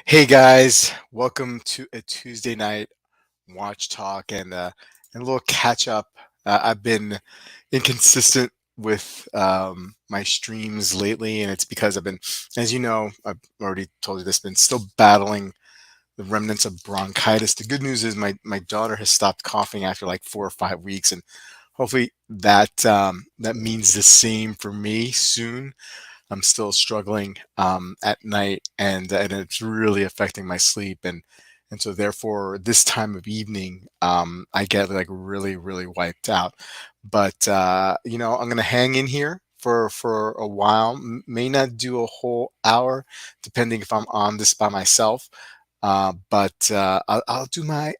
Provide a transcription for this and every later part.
Hey guys, welcome to a Tuesday night watch talk and a little catch up. I've been inconsistent with my streams lately, and it's because I've been, as you know, I've already told you this, been still battling the remnants of bronchitis. The good news is my daughter has stopped coughing after like 4 or 5 weeks, and hopefully that means the same for me soon. I'm still struggling at night, and it's really affecting my sleep, and so therefore this time of evening I get like really wiped out. But I'm gonna hang in here for a while. May not do a whole hour, depending if I'm on this by myself. But I'll do my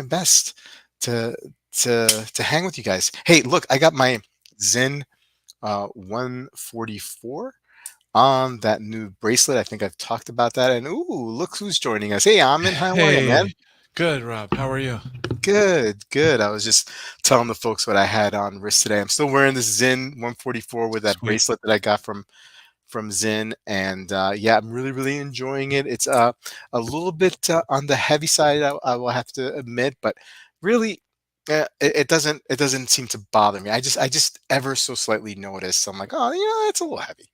best to to hang with you guys. Hey, look, I got my Zen 144 on that new bracelet. I think I've talked about that. And ooh, look who's joining us. Hey, Amin, how are you, man? Hey, good, Rob. How are you? Good, good. I was just telling the folks what I had on wrist today. I'm still wearing this Zin 144 with that Sweet. bracelet that I got from Zin, and yeah, I'm really enjoying it. It's a little bit on the heavy side, I will have to admit, but really. It doesn't seem to bother me. I just ever so slightly notice. I'm like, oh, it's a little heavy,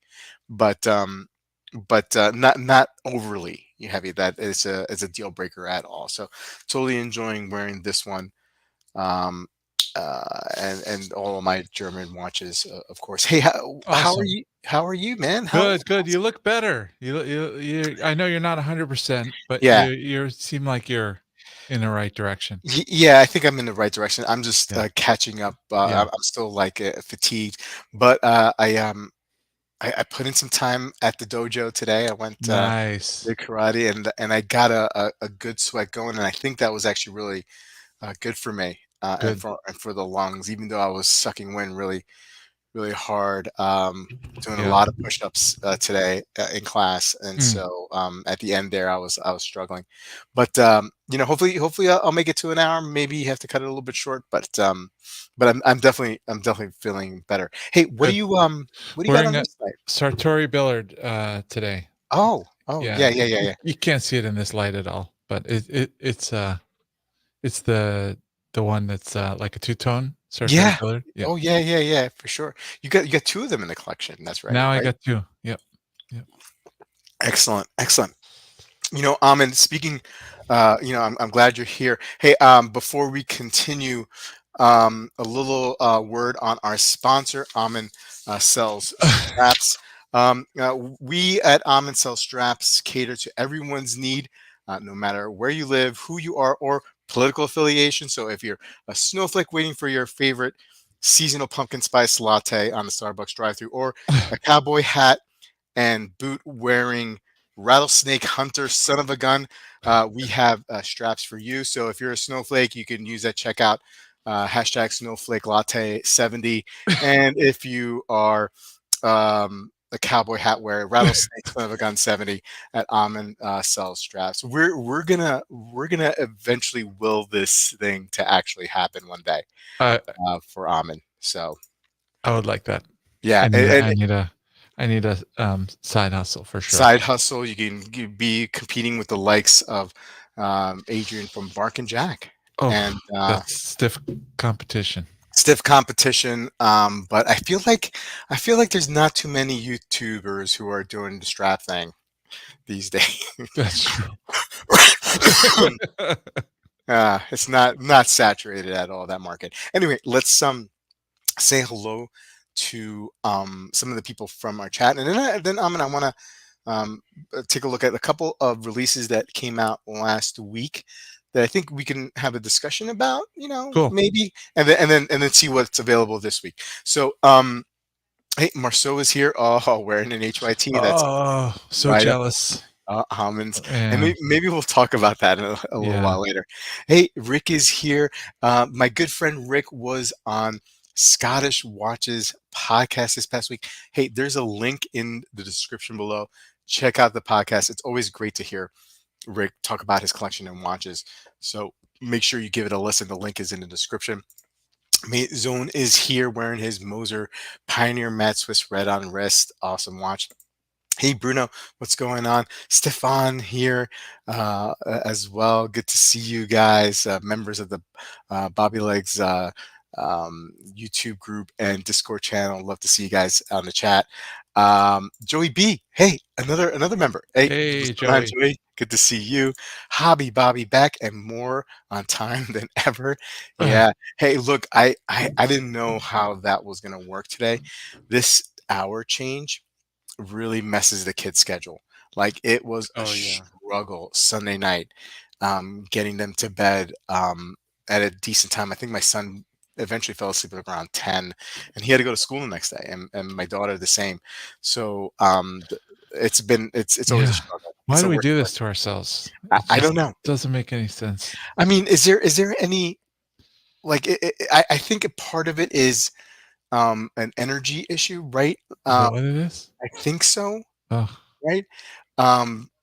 but not overly heavy. That is a deal breaker at all. So totally enjoying wearing this one, um, and all of my German watches, of course. Hey, how are Awesome. you? How are you, man? Good, good. You look better. You I know you're not 100%, but Yeah, you seem like you're in the right direction. yeah. I think I'm in the right direction. I'm just Yeah. catching up. Yeah. I'm still like fatigued, but I put in some time at the dojo today. I went Nice. did karate and I got a good sweat going, and I think that was actually really good for me Good. and for the lungs. Even though I was sucking wind really hard, doing a Yeah. lot of push-ups today in class, and Mm. so at the end there I was struggling, but hopefully I'll make it to an hour. Maybe you have to cut it a little bit short, but I'm definitely feeling better. Hey, Good. what do you got Wearing on a this side? Sartori Billard today. Oh Yeah. yeah. You can't see it in this light at all, but it's the one that's like a two-tone Sartori Yeah. Billard. Yeah. Oh, yeah, for sure. You got 2 of them in the collection, that's right, Now I right? got two. Yep. Yep. Excellent, excellent. Amin, speaking, I'm glad you're here. Hey, before we continue, a little word on our sponsor, Amin sells straps. We at Amin sell straps cater to everyone's need, no matter where you live, who you are, or political affiliation. So if you're a snowflake waiting for your favorite seasonal pumpkin spice latte on the Starbucks drive-through, or a cowboy hat and boot wearing rattlesnake hunter son of a gun, we have straps for you. So if you're a snowflake, you can use that checkout, hashtag snowflake latte 70. And if you are a cowboy hat wearer, rattlesnake son of a gun 70 at Almond sells straps. We're gonna eventually will this thing to actually happen one day I for Almond. So I would like that. yeah, I need a side hustle for sure. side hustle. You be competing with the likes of Adrian from Bark and Jack, Oh, and that's stiff competition. stiff competition. But I feel like there's not too many YouTubers who are doing the strap thing these days. That's true. It's not saturated at all, that market. Anyway, let's say hello to some of the people from our chat, and then I want to take a look at a couple of releases that came out last week that I think we can have a discussion about. Cool. Maybe, and then see what's available this week. So, hey, Marceau is here. Oh, wearing an HYT. That's Oh, so right up jealous. Hammonds, and Yeah. maybe we'll talk about that in a little Yeah. while later. Hey, Rick is here. My good friend Rick was on Scottish Watches podcast this past week. Hey, there's a link in the description below. Check out the podcast. It's always great to hear Rick talk about his collection and watches. So make sure you give it a listen. The link is in the description. Mate Zone is here wearing his Moser Pioneer Matte Swiss Red on wrist. Awesome watch. Hey Bruno, what's going on? Stefan here as well. Good to see you guys, members of the Bobby Legs YouTube group and Discord channel. Love to see you guys on the chat. Joey B, hey, another member. Hey, what's Hey, going on, Joey. Joey? Good to see you. Hobby Bobby back and more on time than ever. Ugh. Yeah. Hey, look, I didn't know how that was gonna work today. This hour change really messes the kid's schedule. Like it was a Oh yeah. struggle Sunday night, getting them to bed at a decent time. I think my son eventually fell asleep at around 10 and he had to go to school the next day and my daughter the same. So it's always a Yeah. struggle. Why It's do the we worst do part. this to ourselves? I, It I don't just know. doesn't make any sense. I mean, is there any like I think a part of it is an energy issue, right? Is Um, that what it is? I think so, Oh, right?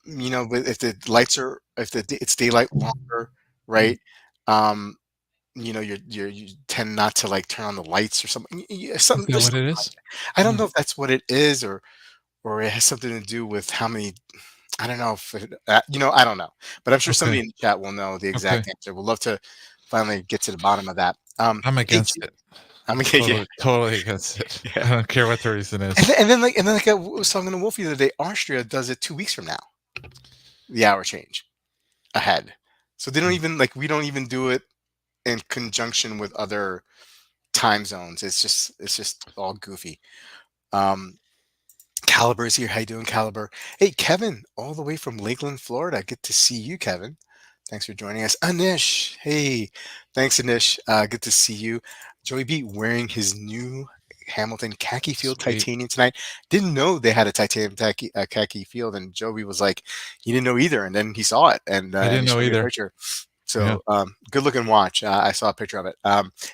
If the lights are if it's daylight longer, mm. right? Um, you tend not to like turn on the lights or something. Is Something that there's what it something like is? that. I don't Mm. know if that's what it is or it has something to do with how many. I don't know if I don't know, but I'm sure Okay. somebody in the chat will know the Okay. exact answer. We'd love to finally get to the bottom of that. I'm Hey, against it. I'm gonna yeah, Totally against it. yeah. I don't care what the reason And is. then, and then like and then like I was talking to Wolf the other day. Austria does it 2 weeks from now. The hour change ahead. So they don't Mm. even like we don't even do it in conjunction with other time zones. It's just all goofy. Um Caliber's here. How you doing, Caliber? Hey, Kevin, all the way from Lakeland, Florida. Good to see you, Kevin. Thanks for joining us. Anish, hey, thanks, Anish. Good to see you. Joey B wearing his new Hamilton khaki field Sweet. titanium tonight. Didn't know they had a titanium khaki field, and Joey was like, he didn't know either, and then he saw it, I and didn't he know showed me a either. picture. Yeah. So good looking watch. I saw a picture of it.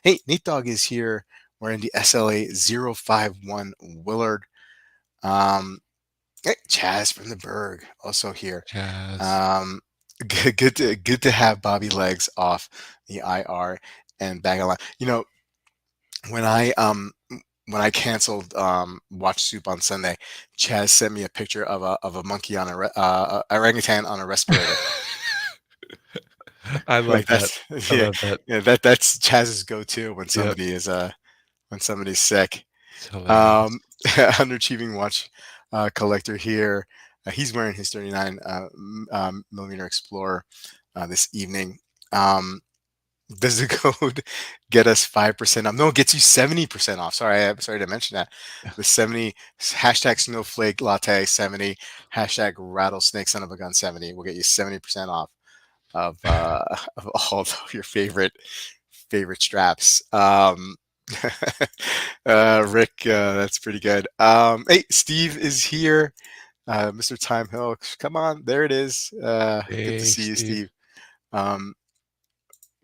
Hey, Nate Dogg is here wearing the SLA 051 Willard. Um, hey, Chaz from the Berg also here. Jazz. Um, good to have Bobby Legs off the IR and back online. When I when I canceled Watch Soup on Sunday, Chaz sent me a picture of a monkey on a orangutan on a respirator. I love Like that. that's I yeah, love that. yeah that's Chaz's go-to Yep. when somebody's sick. It's hilarious. Um, underachieving watch collector here. He's wearing his 39 millimeter Explorer this evening. Um, does the code get us 5% off? No, it gets you 70% off. I'm sorry to mention that. The 70 hashtag snowflake latte 70 hashtag rattlesnake son of a gun 70 will get you 70% off of of all of your favorite straps. Rick, that's pretty good. Hey, Steve is here. Mr. Time Hill, come on, there it is. Good to Hey, see you, Steve. Steve. Um,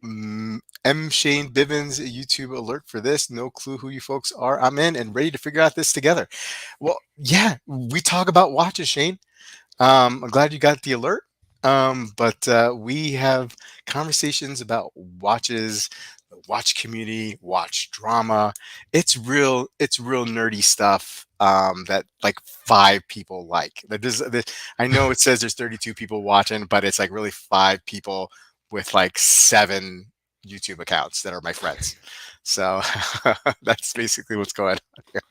M. Shane Bivens, a YouTube alert for this. No clue who you folks are. I'm in and ready to figure out this together. Well, yeah, we talk about watches, Shane. I'm glad you got the alert. But we have conversations about watches, the watch community, watch drama. It's real nerdy stuff that like 5 people like. I know it says there's 32 people watching, but it's like really 5 people with like 7 YouTube accounts that are my friends. So that's basically what's going on here.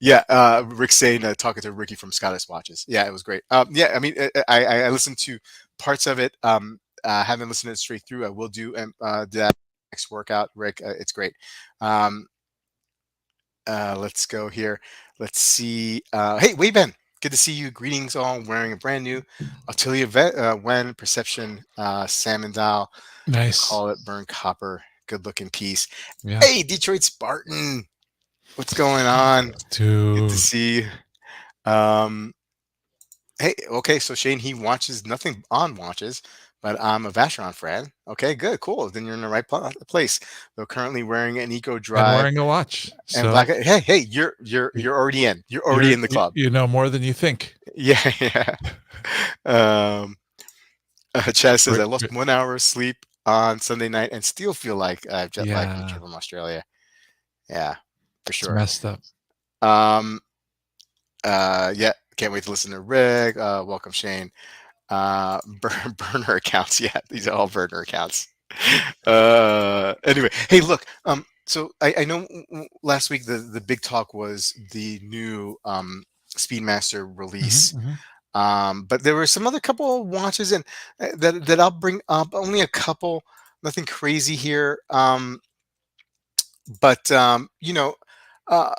Yeah, Rick saying talking to Ricky from Scottish Watches. Yeah, it was great. Yeah, I mean, I listened to parts of it. Haven't listened to it straight through. I will do that next workout, Rick. It's great. Um, let's go here. Let's see. Hey, Wayben, good to see you. Greetings, all. Wearing a brand new Atelier Wen Perception Salmon Dial. We'll Nice. call it Burn Copper. Good looking piece. Yeah. Hey, Detroit Spartan, what's going on? Good to Dude. see you. Um, hey, okay, so Shane, he watches nothing on watches, but I'm a Vacheron fan. Okay, good, cool. Then you're in the right place. They're currently wearing an Eco And Drive wearing a watch. and So black. Hey, you're you're y you're already in. You're already in the club. you know more than you think. Yeah, yeah. Um, Chaz says Ri I ri lost 1 hour of sleep on Sunday night and still feel like I have jet lag from the Yeah, trip from Australia. Yeah, for it's sure. messed up. Um, yeah, can't wait to listen to Rick. Welcome, Shane. Burner accounts. Yeah, these are all burner accounts. Anyway, hey, look. So I know last week the big talk was the new Speedmaster Mhm, release. mhm, But there were some other couple of watches and that I'll bring up. Only a couple, nothing crazy here. But uh,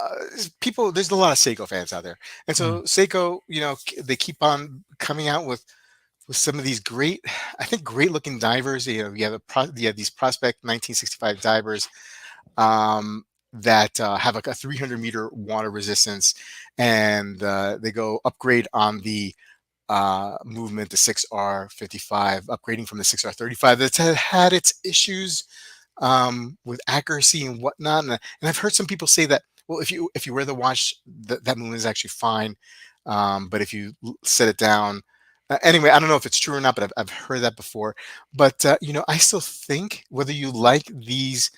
people, there's a lot of Seiko fans out there, and mm, so Seiko, they keep on coming out with some of these great, I think, great looking divers. You have these Prospect 1965 divers that have like a 300-meter water resistance, and they go upgrade on the movement, the 6R55, upgrading from the 6R35 that's had its issues with accuracy and whatnot. And I've heard some people say that, well, if you wear the watch, that movement is actually fine, but if you set it down, anyway, I don't know if it's true or not, but I've heard that before. But I still think whether you like this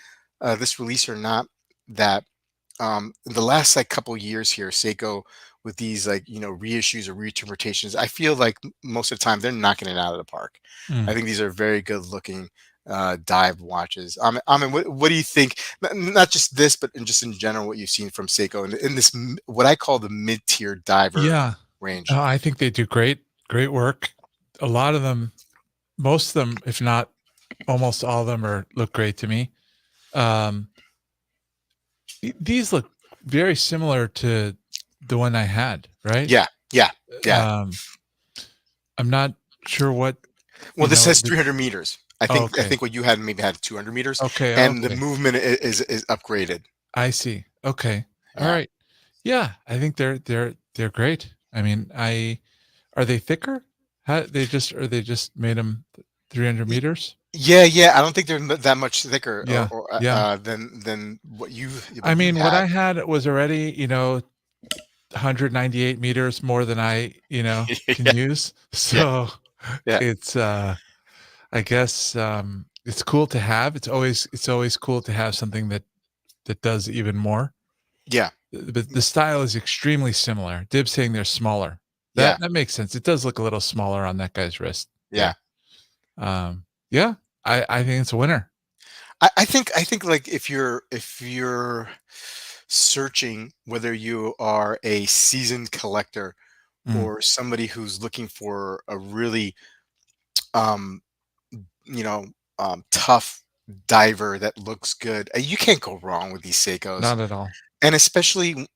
release or not, that in the last like couple years here, Seiko with these like reissues or reinterpretations, I feel like most of the time they're knocking it out of the park. I mm. think these are very good looking dive watches. I mean, what do you think? Not just this, but just in general, what you've seen from Seiko in this what I call the mid tier diver Yeah. range. I think they do great work. A lot of them, most of them, if not almost all of them look great to me. Um, these look very similar to the one I had, right? Yeah, yeah, yeah. Um, I'm not sure what, Well, this has the 300 meters. I oh, think I okay. think what you had maybe had 200 meters, Okay, and the okay. movement is upgraded. I see. Okay. All Yeah. right. Yeah, I think they're great. I mean, I are they thicker? How they just made them 300 meters? Yeah, yeah, I don't think they're that much thicker Yeah, yeah. than I what you mean, what had. I had was already, 198 meters more than I, can Yeah, use. yeah, So yeah, it's, I guess, it's cool to have. It's always cool to have something that does even more. yeah, But the style is extremely similar. Dib's saying they're smaller. yeah, That makes sense. It does look a little smaller on that guy's wrist. Yeah. yeah. Yeah, I think it's a winner. I think like if you're searching, whether you are a seasoned collector Mm, or somebody who's looking for a really um you know tough diver that looks good, you can't go wrong with these Seikos. not at all. And especially,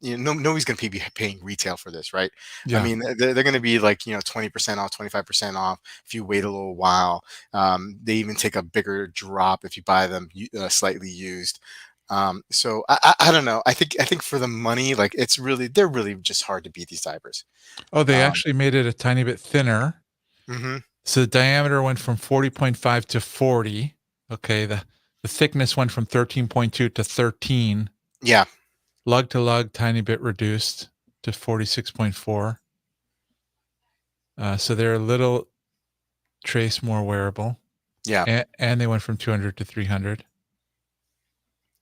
nobody's going to be paying retail for this, right? I Yeah. mean, they're going to be like 20% off, 25% off if you wait a little while. They even take a bigger drop if you buy them slightly used. So I don't know. I think for the money, like they're really just hard to beat, these divers. Oh, they Um, actually made it a tiny bit thinner. hmm So the diameter went from 40.5 to 40. Okay, the thickness went from 13.2 to 13. Yeah, Lug to lug, tiny bit reduced to 46.4. So they're a little trace more wearable, yeah. and they went from 200 to 300.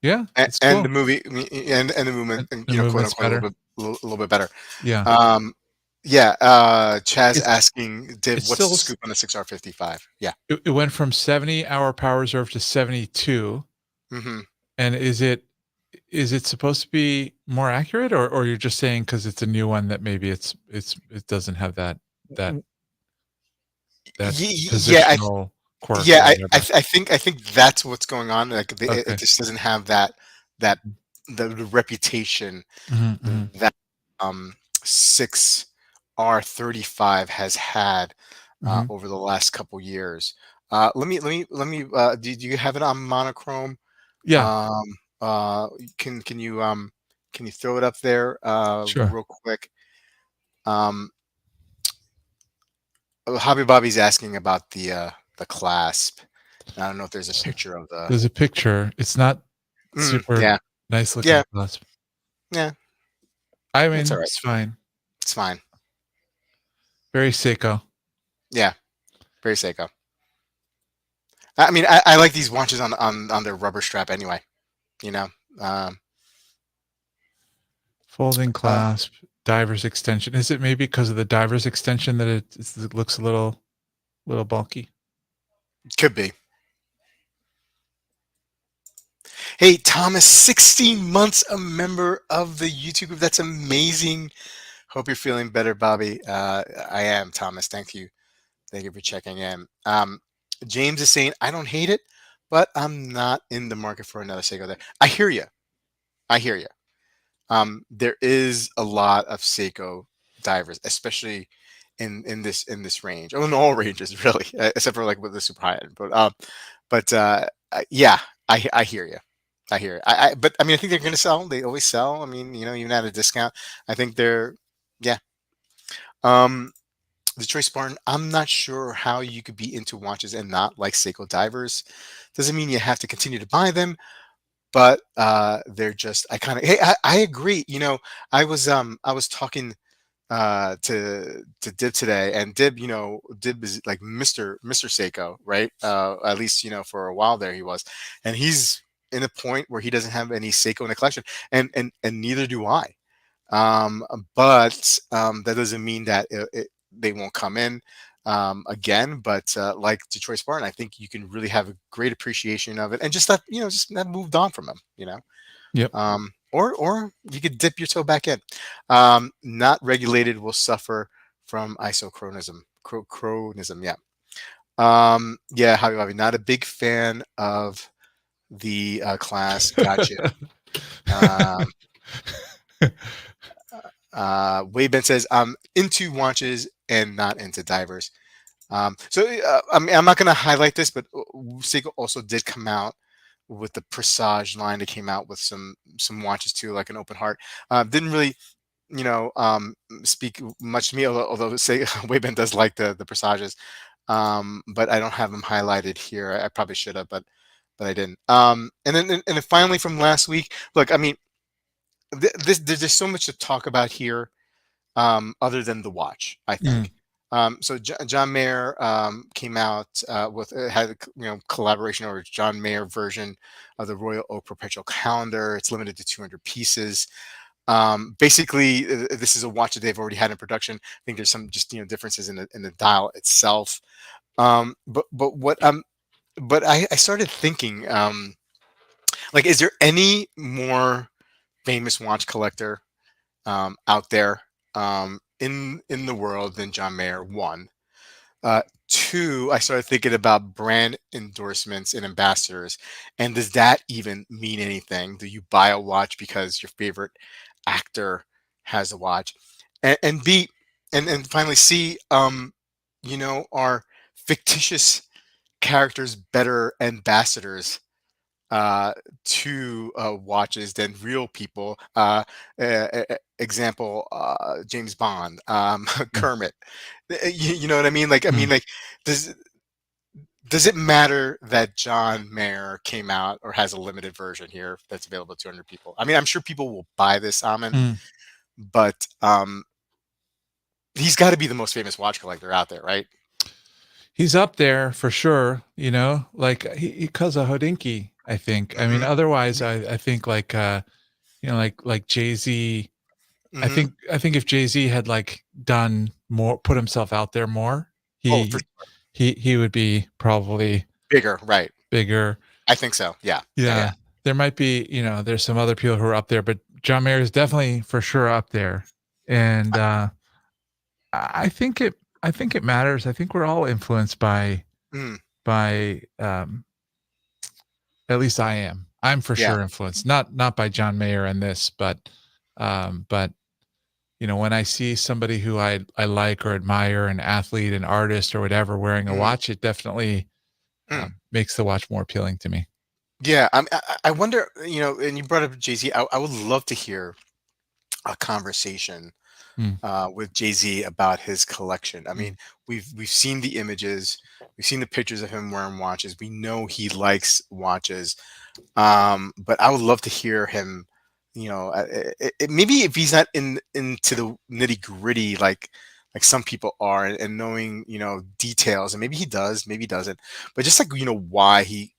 Yeah, it's And cool. the movie, I mean, and the movement, And the quote movement's unquote, better. a little bit better. Yeah. Um, yeah, Chaz It's asking, Div, it's what's still the scoop on the 6R55? Yeah. it went from 70-hour power reserve to 72. hmm And is it supposed to be more accurate, or you're just saying because it's a new one that maybe it doesn't have that that Yeah, positional quirk yeah, or whatever? I think that's what's going on. Like it Okay. just doesn't have that the reputation Mhm, mhm. that 6R35 has had Mhm. over the last couple years. Let me. Do you have it on monochrome? Yeah, Um, can you throw it up there sure. real quick? Um, Hobby Bobby's asking about the clasp. I don't know if there's a So, picture of the. there's a picture. It's not super Yeah, nice looking yeah, clasp. yeah. I It's all mean, right. it's fine. It's fine. Very Seiko. Yeah, very Seiko. I mean, I like these watches on their rubber strap anyway. You know, um, Folding Uh, clasp, diver's extension. Is it maybe because of the diver's extension that it looks a little bulky? could be. Hey, Thomas, 16 months a member of the YouTube group. That's amazing. Hope you're feeling better, Bobby. I am, Thomas. Thank you. Thank you for checking in. James is saying, I don't hate it, but I'm not in the market for another Seiko there. I hear you. I hear you. There is a lot of Seiko divers, especially in this range. Oh, in all ranges, really, except for like with the super high end. But yeah, I hear you. I hear it. But I mean, I think they're going to sell. They always sell. I mean, even at a discount, I think they're, yeah. Um, the Choice Spartan. I'm not sure how you could be into watches and not like Seiko divers. Doesn't mean you have to continue to buy them, but they're just, I kind of, hey, I agree. I was talking to Dib today, and Dib is like Mr. Seiko, right? At least for a while there he was, and he's in a point where he doesn't have any Seiko in the collection, and neither do I. Um, but that doesn't mean that they won't come in again. But like Detroit Spartan, I think you can really have a great appreciation of it, and just that just that moved on from them. Yep. Or you could dip your toe back in. Not regulated will suffer from isochronism. Chronism, yeah. Yeah, Javi, Javi, not a big fan of the class. Gotcha. Um, Wayben says, I'm into watches and not into divers. I mean, I'm not going to highlight this, but Seiko also did come out with the Presage line. They came out with some watches too, like an open heart. Didn't really, speak much to me, although say Wayben does like the Presages, but I don't have them highlighted here. I probably should have, but I didn't. And then finally from last week, look, I mean, there's just so much to talk about here, other than the watch, I Mm, think. So John Mayer came out with had a collaboration or John Mayer version of the Royal Oak Perpetual Calendar. It's limited to 200 pieces. Basically, this is a watch that they've already had in production. I think there's some just differences in the dial itself. But I started thinking, like, is there any more famous watch collector out there in the world than John Mayer? One. Two, I started thinking about brand endorsements and ambassadors, and does that even mean anything? Do you buy a watch because your favorite actor has a watch? And B, and finally C, are fictitious characters better ambassadors uh, to watches than real people? Example, James Bond, mm, Kermit. You know what I mean? Like, I mean, mm. like, does does it matter that John Mayer came out or has a limited version here that's available to 200 people? I mean, I'm sure people will buy this, Amin, Mm. but he's got to be the most famous watch collector out there, right? He's up there for sure, like because of Hodinkee, I think. I mean, Hmm. otherwise, I think like like Jay Z. Hmm. I think if Jay Z had like done more, put himself out there more, Oh, for he would be probably bigger, right? bigger. I think so. Yeah, yeah, yeah. Yeah, there might be, there's some other people who are up there, but John Mayer is definitely for sure up there, and I think it matters. I think we're all influenced Mm, by at least I am. I'm for yeah. sure influenced, not by John Mayer and this, but when I see somebody who I like or admire, an athlete, an artist, or whatever, wearing a Mm, watch, it definitely mm. makes the watch more appealing to me. Yeah, I wonder, and you brought up Jay Z. I would love to hear a conversation Mm, with Jay Z about his collection. I mean, mm, we've seen the images, we've seen the pictures of him wearing watches. We know he likes watches, but I would love to hear him. Maybe if he's not into the nitty gritty like some people are, and knowing details, and maybe he does, maybe he doesn't, but just like why he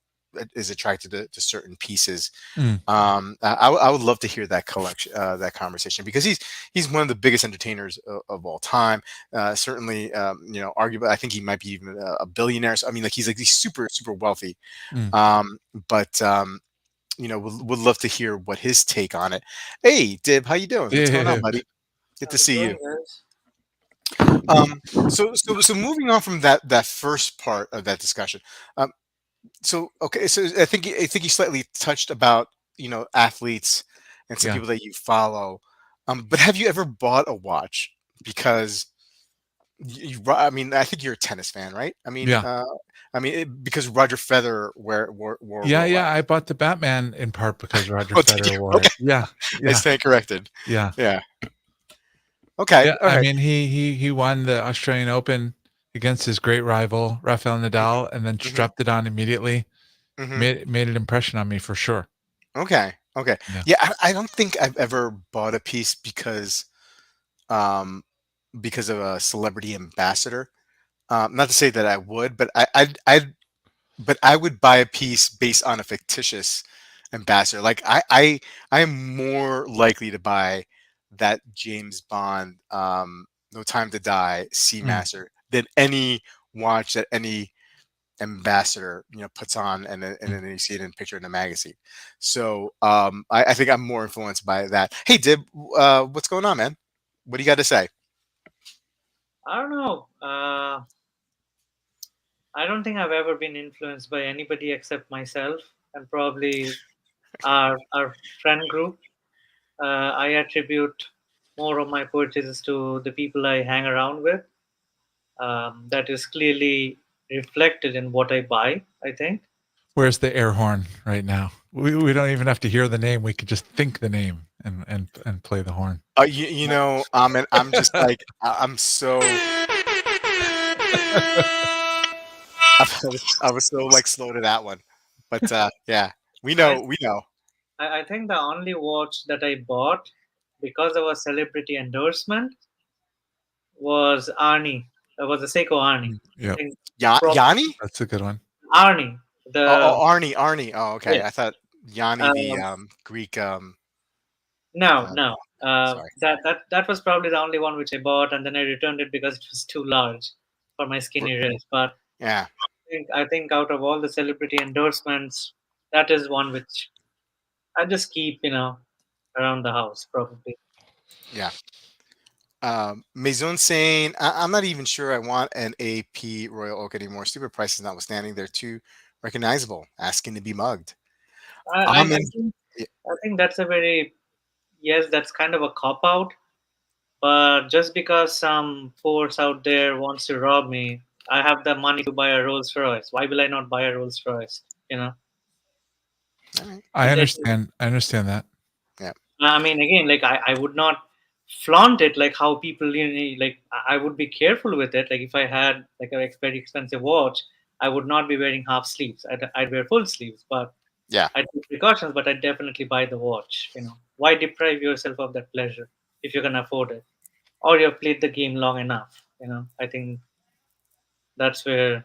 is attracted to certain pieces. Mm. I would love to hear that collection, that conversation, because he's one of the biggest entertainers of all time. Certainly, arguably, I think he might be even a billionaire. So, I mean, like he's super super wealthy. Mm. Um, but would love to hear what his take on it. Hey, Dib, how you doing? What's going on, Yeah. buddy? Good to How's it see you. going, guys? So moving on from that first part of that discussion. Um, so okay, so I think you slightly touched about athletes and some Yeah. people that you follow. But have you ever bought a watch because I mean, I think you're a tennis fan, right? Yeah. Because Roger Federer wore a Yeah. Rolex. I bought the Batman in part because Roger Oh, did you? Federer wore Okay, it. Yeah. I Yeah. stand corrected. Yeah. Yeah. Okay. Yeah. All I right. mean, he won the Australian Open against his great rival Rafael Nadal, and then Hmm. strapped it on immediately. Hmm. Made an impression on me for sure. Okay. Okay. Yeah. Yeah, I don't think I've ever bought a piece um, because of a celebrity ambassador. Not to say that I would, but I would buy a piece based on a fictitious ambassador. Like I am more likely to buy that James Bond, No Time to Die Mm. Seamaster than any watch that any ambassador puts on, and Mm. then you see it in a picture in a magazine. So I think I'm more influenced by that. Hey Dib, what's going on, man? What do you got to say? I don't know. I don't think I've ever been influenced by anybody except myself and probably our friend group. I attribute more of my purchases to the people I hang around with. That is clearly reflected in what I buy, I think. Where's the air horn right now? We don't even have to hear the name. We could just think the name and play the horn. And I'm just like I'm so I was so like slow to that one, but yeah, we I, know, we know. I think the only watch that I bought because of a celebrity endorsement was Arnie. Was the Seiko Arnie. Mm. I Yep. think prob- Yanni? That's a good one. Arnie. The Arnie. Oh, okay. Yes. I thought Yanni, the Um, Greek. no, Uh, no. Sorry. That was probably the only one which I bought, and then I returned it because it was too large for my R- skinny wrist. But Yeah, I think out of all the celebrity endorsements, that is one which I just keep, around the house probably. yeah. Maison saying, I'm not even sure I want an AP Royal Oak anymore. Stupid prices notwithstanding, they're too recognizable. Asking to be mugged. I, I, I'm I in. think I think that's a very yes, that's kind of a cop out. But just because some force out there wants to rob me, I have the money to buy a Rolls Royce. Why will I not buy a Rolls Royce? You know, All right. I it, it, understand. I understand that. Yeah. I mean, again, like I would not flaunt it like how people, like I would be careful with it. Like if I had like a very expensive watch, I would not be wearing half sleeves. I'd wear full sleeves, but Yeah. I'd take precautions. But I'd definitely buy the watch. Why deprive yourself of that pleasure if you can afford it, or you've played the game long enough? I think that's where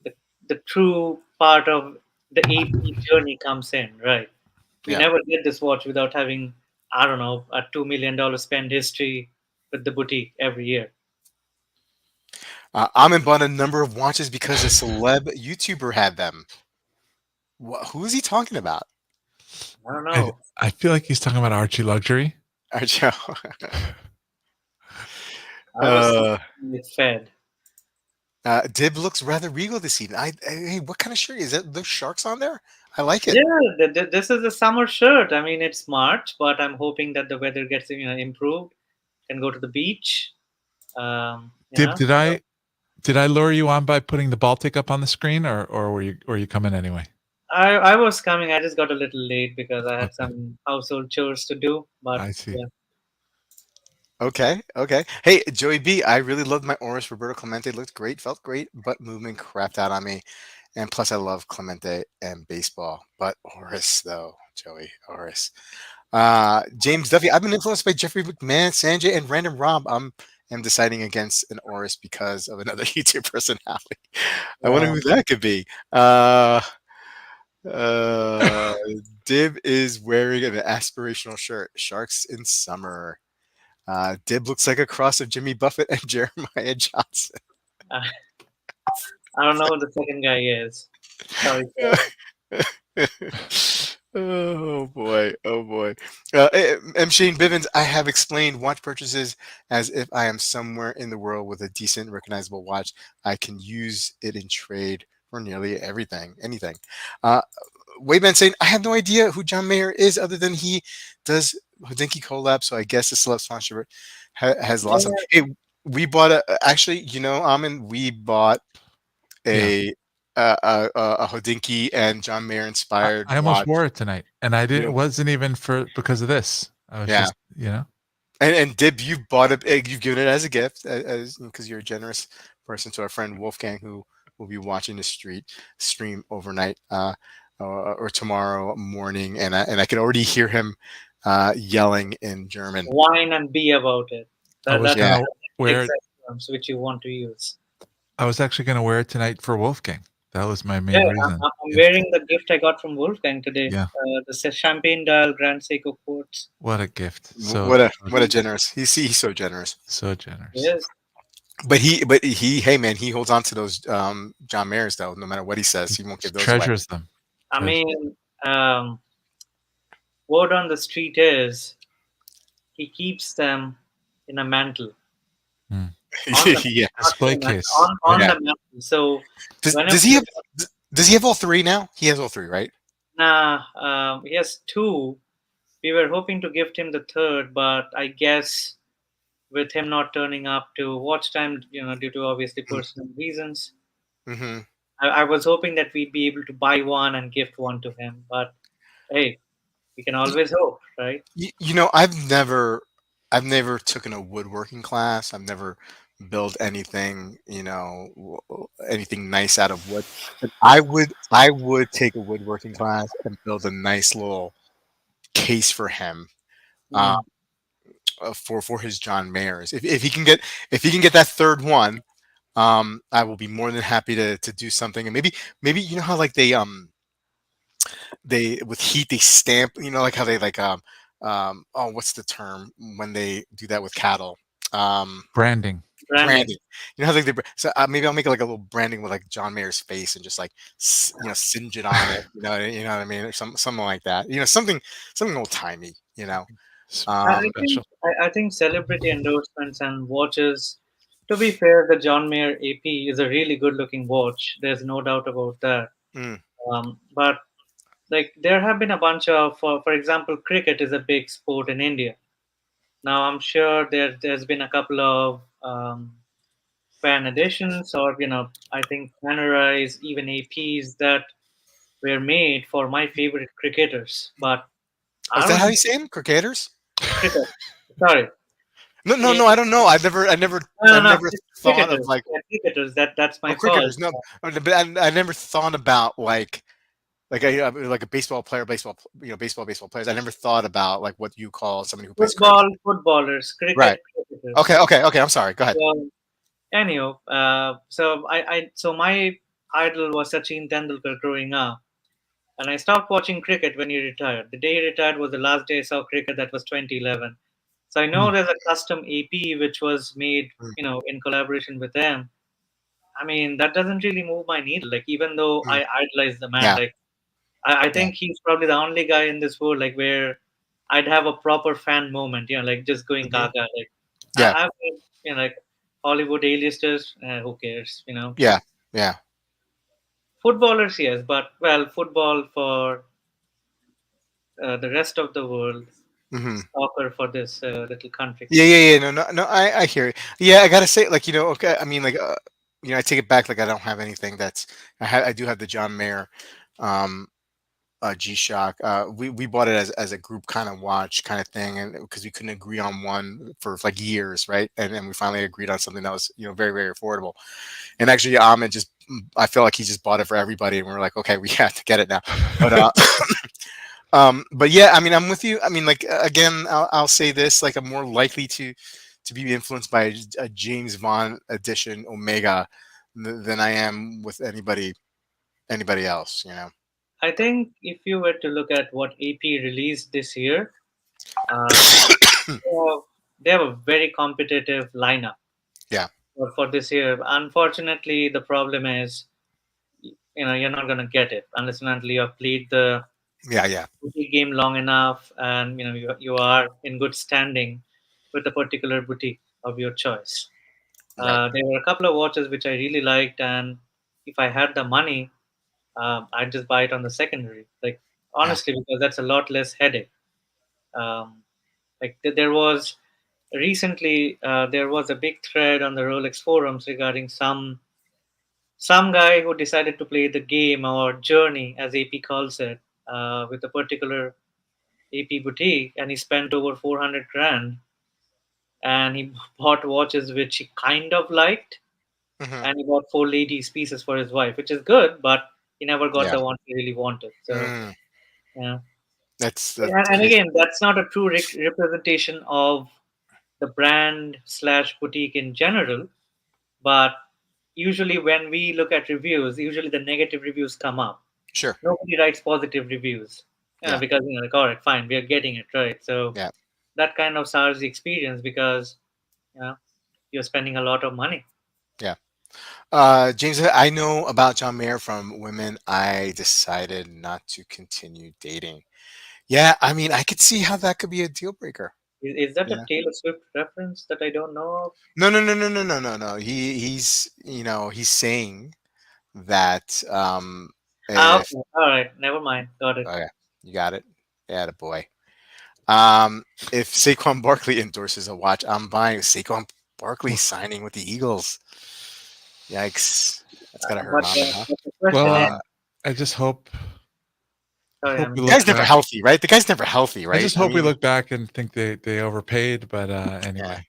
the, the true part of the AP journey comes in, right? We Yeah. never did this watch without having, I don't know, a $2 million spend history with the boutique every year. I'm in bought a number of watches because a celeb YouTuber had them. Who is he talking about? I don't I know. I feel like he's talking about Archie Luxury. Joe. I was uh, with Fed. Dib looks rather regal this evening. Hey, what kind of shirt is that? Those sharks on there? I like it. Yeah, this is a summer shirt. I mean, it's March, but I'm hoping that the weather gets improved. Can go to the beach. Um, you Dib, know. did I lure you on by putting the Baltic up on the screen, or were you coming anyway? I was coming. I just got a little late because I had Okay, some household chores to do. But I see. yeah, Okay, okay. Hey, Joey B, I really loved my Oris Roberto Clemente. Looked great, felt great, but movement crapped out on me. And plus, I love Clemente and baseball. But Oris, though, Joey, Oris. James Duffy, I've been influenced by Jeffrey McMahon, Sanjay, and Random Rob. I'm deciding against an Oris because of another YouTube personality. I wonder yeah. who that could be. Uh, Uh, Dib is wearing an aspirational shirt. Sharks in summer. Dib looks like a cross of Jimmy Buffett and Jeremiah Johnson. Uh, I don't know who the second guy is. Sorry, sir. Oh boy, oh boy. M. Shane Bivens, I have explained watch purchases as if I am somewhere in the world with a decent, recognizable watch. I can use it in trade for nearly everything, anything. Uh, Wayman saying, I have no idea who John Mayer is other than he does Hodinkee collab, so I guess the celeb sponsorship has Yeah, lost him. Hey, we bought actually, Amin, we bought Yeah. a a Hodinkee and John Mayer inspired I almost watch. wore it tonight, and I You didn't. It know, wasn't even for because of this. I was yeah, just, you know. and Dib, you've bought it. You've given it as a gift, as because you're a generous person to our friend Wolfgang, who will be watching the stream overnight, or tomorrow morning, and I can already hear him yelling in German. whine and be about it. I was That's Yeah, gonna the wear it. exact terms which you want to use. I was actually gonna wear it tonight for Wolfgang. That was my Yeah, main reason. I'm Yeah. wearing the gift I got from Wolfgang today. Yeah. The champagne dial Grand Seiko quartz. What a gift. what a generous. He's so generous. So generous. Yes, But he, hey man, he holds on to those John Mayers though. No matter what he says, He he won't give those away. treasures them. I Treasure. mean, word on the street is he keeps them in a mantle Mm. on the Yeah. not in Display a mantle, case. on Yeah. Yeah. the mantle. So Does whenever he have does he have all three now? He has all three, right? he has two. We were hoping to gift him the third, but I guess with him not turning up to watch time, due to obviously personal reasons, Mm-hmm. I was hoping that we'd be able to buy one and gift one to him. But hey, we can always hope, right? I've never taken a woodworking class. I've never built anything, anything nice out of wood. But I would take a woodworking class and build a nice little case for him, uh, Mm. for his John Mayers. If he can get that third one, I will be more than happy to do something. And maybe how like they with heat they stamp, like how they like oh, what's the term when they do that with cattle, Branding. Branding. branding. How like so maybe I'll make like a little branding with like John Mayer's face and just like singe it on it, what I mean, or something like that, something old timey, um I think celebrity endorsements and watches. To be fair, the John Mayer AP is a really good looking watch. There's no doubt about that. mm, But like there have been a bunch of, for example, cricket is a big sport in India. Now I'm sure there's been a couple of fan editions, or I think panerais, even APs that were made for my favorite cricketers. But oh, is I that don't how know you say them, cricketers? cricket. Sorry, No, no, yeah, no, I don't know. I've never no, I've no, no, never thought of cricketers. like, Yeah, cricketers. That's oh, my fault. cricketers. No, but I never thought about like like a baseball player, baseball players. I never thought about like what you call somebody who plays cricket. Footballers, Right. cricket, cricketers. Okay. Okay. Okay. I'm sorry. Go ahead. So, anyhow, so my idol was Sachin Tendulkar growing up, and I stopped watching cricket when he retired. The day he retired was the last day I saw cricket. That was 2011. So I know Mm. there's a custom AP which was made, Mm, in collaboration with them. I mean, that doesn't really move my needle. Like, even though mm. I idolize the man, Yeah. like I Yeah. think he's probably the only guy in this world like where I'd have a proper fan moment, like just going Hmm. gaga. Like Yeah. I've been, like Hollywood A-listers, who cares. Yeah. Yeah. Footballers, yes, but well, football for the rest of the world, Hmm. soccer for this little country. Yeah. Yeah. Yeah. No. No. No. I hear it. Yeah. I gotta say, like, okay. I mean, like, I take it back. Like, I don't have anything that's. I do have the John Mayer, um, G Shock. We bought it as a group kind of watch kind of thing, and because we couldn't agree on one for like years, right? And then we finally agreed on something that was very very affordable. And actually, Ahmed I feel like he just bought it for everybody, and we were like, okay, we have to get it now. But but yeah, I mean, I'm with you. I mean, like, again, I'll say this: like, I'm more likely to be influenced by a James Bond edition Omega than I am with anybody else. I think if you were to look at what AP released this year, uh, they they have a very competitive lineup Yeah, for this year. Unfortunately, the problem is, you're not going to get it unless and until you have played the yeah, yeah. boutique game long enough, and you are in good standing with a particular boutique of your choice. Right. There were a couple of watches which I really liked, and if I had the money, I'd just buy it on the secondary. Like, Yeah. honestly, because that's a lot less headache. Um, like there was recently, there was a big thread on the Rolex forums regarding some guy who decided to play the game or journey, as AP calls it, with a particular AP boutique, and he spent over 400 grand, and he bought watches which he kind of liked, Hmm. and he bought four ladies pieces for his wife, which is good, but he never got Yeah. the one he really wanted. So Mm. yeah, That's the and crazy. again, that's not a true representation of the brand slash boutique in general, but usually when we look at reviews, usually the negative reviews come up. Sure. Nobody writes positive reviews, Yeah. because like, all right, fine, we are getting it right. So Yeah. that kind of sours the experience because you know you're spending a lot of money. Yeah. James, I know about John Mayer from women I decided not to continue dating. Yeah, I mean, I could see how that could be a deal breaker. Is that a Yeah. Taylor Swift reference that I don't know of? No, no, no, no, no, no, no, no. He's he's saying that Ah, if okay. All right, never mind. Got it. oh yeah, you got it. Yeah, boy. If Saquon Barkley endorses a watch, I'm buying Saquon Barkley signing with the Eagles. Yikes. That's gotta hurt But, mama, huh? but the question is, Well, Um, I just hope sorry, I we mean, the look guy's never back. healthy, right? The guy's never healthy, I right? just I hope we mean, look back and think they overpaid. But yeah. anyway,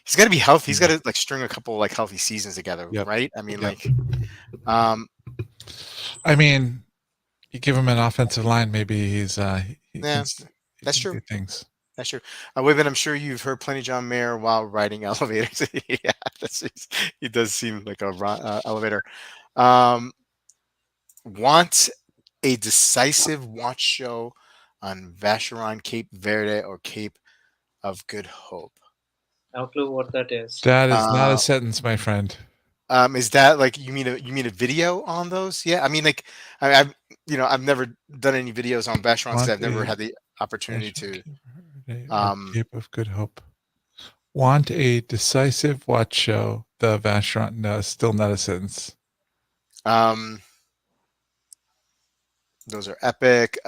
He's gotta be healthy. He's yeah, gotta like string a couple like healthy seasons together, yep, right? I mean, yep. like, um, I mean, you give him an offensive line, maybe he can yeah, he that's can true. do things. That's true. Wait, I'm sure you've heard plenty of John Mayer while riding elevators. Yeah, he does seem like a elevator. Um, want a decisive watch show on Vacheron, Cape Verde, or Cape of Good Hope? no clue what that is. That is not a Uh, sentence, my friend. is that like you mean a video on those? Yeah, I mean like I've I've never done any videos on Vacherons because Want I've never a had the opportunity National to. Cape Verde or Um, Cape of Good Hope? Want a decisive watch show? The Vacheron? No, still not a sentence. um, those are epic.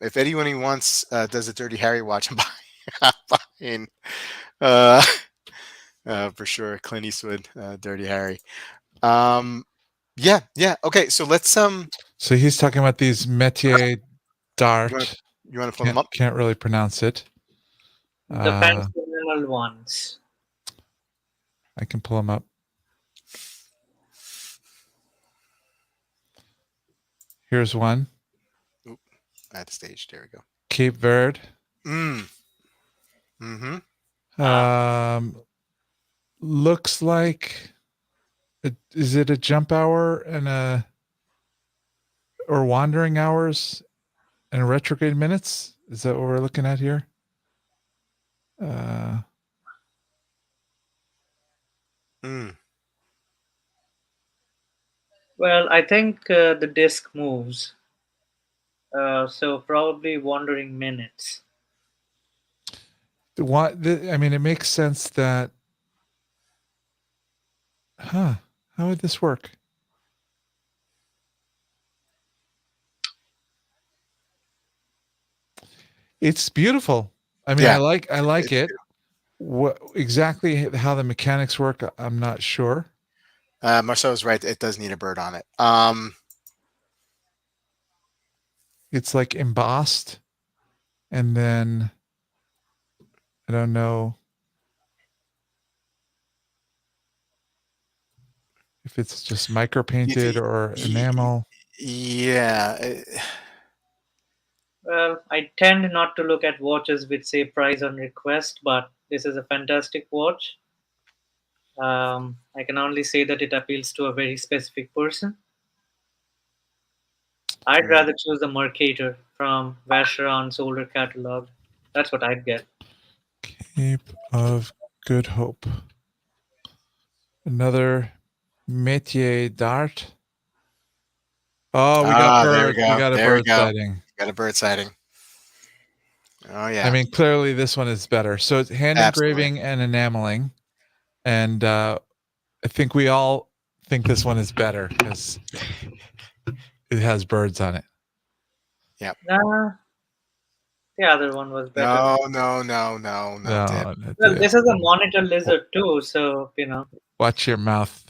If anyone wants does a Dirty Harry watch, I'm buying, I'm buying uh, for sure. Clint Eastwood, Dirty Harry. Um, yeah, yeah. Okay, so let's So he's talking about these Metier you want d'Art. you want to pull them up? Can't really pronounce it. The Uh, fancy minimal ones. I can pull them up. Here's one. Oop, at the stage. There we go. Cape Verde. Mm. Mm-hmm. Ah, Um, looks like is it a jump hour and a or wandering hours and retrograde minutes? Is that what we're looking at here? Uh, Mm. well, I think the disc moves, so probably wandering minutes. I mean, it makes sense that. Huh? How would this work? It's beautiful. I mean, Yeah, I like it's it. What exactly how the mechanics work, I'm not sure. Marcel's right. It does need a bird on it. It's like embossed, and then I don't know if it's just micro y- painted or y- enamel. yeah. Well, I tend not to look at watches which say price on request, but this is a fantastic watch. I can only say that it appeals to a very specific person. I'd rather choose the Mercator from Vacheron's older catalog. That's what I'd get. Cape of Good Hope. Another métier d'art. Oh, we got There we birds. We go. got a There we bird go. sighting. Got a bird sighting. Oh yeah. I mean, clearly this one is better. So it's hand Absolutely. engraving and enameling, and I think we all think this one is better because it has birds on it. Nah, the other one was better. No, Dip. Well, this is a monitor lizard too, so Watch your mouth,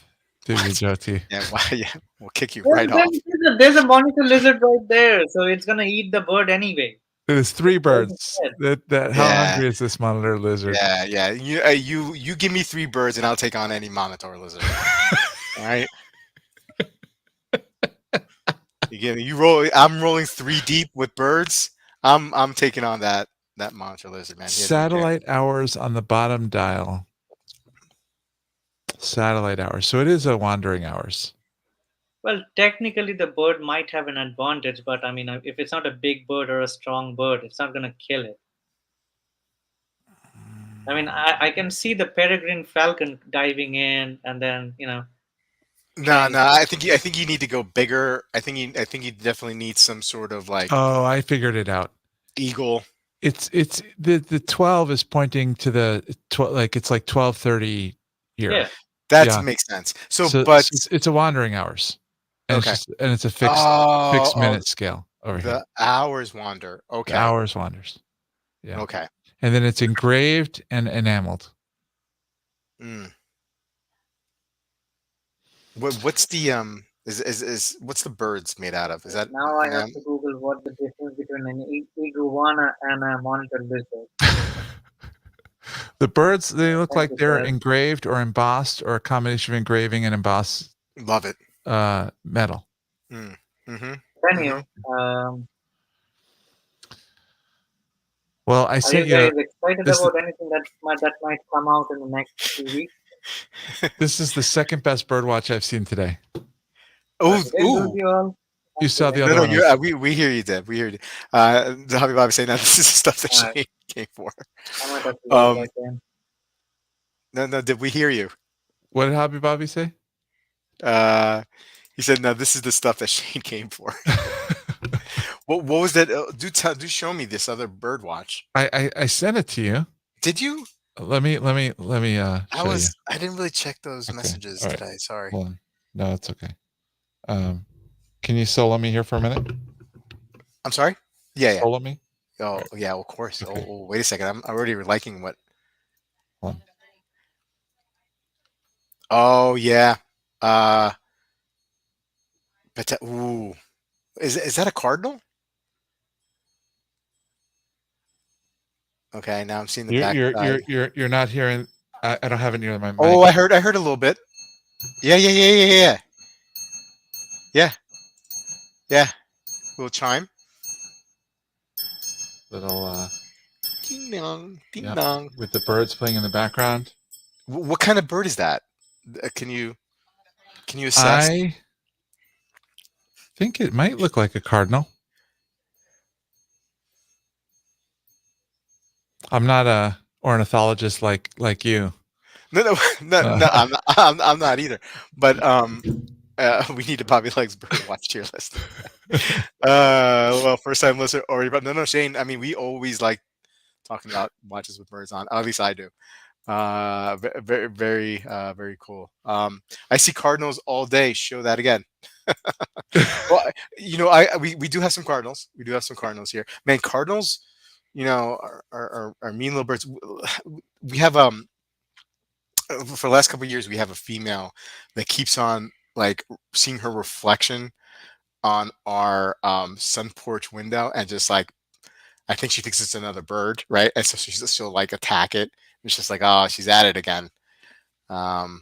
What? Divyajyoti. Yeah, we'll kick you Well, right then off. there's a monitor lizard right there, so it's gonna eat the bird anyway. There's 3 It's going birds. dead. How Yeah. hungry is this monitor lizard? Yeah. You give me 3 birds and I'll take on any monitor lizard. All right. You roll. I'm rolling 3 deep with birds. I'm taking on that monitor lizard, man. He doesn't care. Satellite hours on the bottom dial. Satellite hours. So it is a wandering hours. Well, technically, the bird might have an advantage, but I mean, if it's not a big bird or a strong bird, it's not gonna kill it. I mean, I can see the peregrine falcon diving in, and then No. trying to- I think you need to go bigger. I think you definitely need some sort of like Oh, I figured it out. eagle. It's the 12 is pointing to the 12, like it's like 12:30 here. Yeah. That Yeah. makes sense. So, So but it's a wandering hours. And Okay. it's a fixed oh, minute scale over here. the hours wander. The Okay. hours wanders. Yeah. Okay. And then it's engraved and enameled. Mm. What's the is what's the birds made out of? Is that Now I have to Google what the difference between an iguana and a monitor lizard. The birds, they look Thank like you, they're Dad. engraved or embossed or a combination of engraving and embossed love it? metal. Mm-hmm. Anyway, Well, I are sent you you. guys excited this- about anything that might come out in the next 2 weeks? This is the second best bird watch I've seen today. Oh, Did I lose you all? You saw the no, other no, one. we hear you, Deb. We hear you. The Hobby Bob saying that this is the stuff that Alright. she came for. I might have to leave again. No, did we hear you? What did Hobby Bobby say? He said, "No, this is the stuff that Shane came for." What was that? Do show me this other bird watch. I sent it to you. Did you? Let me show you. I didn't really check those Okay, messages all right. today. Sorry. Hold on. No, it's okay. Can you solo me here for a minute? I'm sorry. Yeah. Solo me. Oh, yeah. Of course. Okay. Oh, wait a second. I'm already liking what. Hold on. Oh yeah. But ooh, is that a cardinal? Okay, now I'm seeing the back. You're not hearing. I don't have it near my mic. Oh, I heard a little bit. Yeah. Little chime. Little Ding dong, ding yeah, dong. with the birds playing in the background. What kind of bird is that? Can you assess? I think it might look like a cardinal. I'm not a ornithologist like you. No. I'm not either. But we need to Bobby Legs bird watch tier list. Well, first time listener already, but no, Shane. I mean, we always like talking about watches with birds on. At least I do. Very cool. I see cardinals all day. Show that again. Well, we do have some cardinals. We do have some cardinals here. Man, cardinals, are mean little birds. We have for the last couple of years, we have a female that keeps on like seeing her reflection on our sun porch window, and just like I think she thinks it's another bird, right? And so she'll like attack it. It's just like, oh, she's at it again. And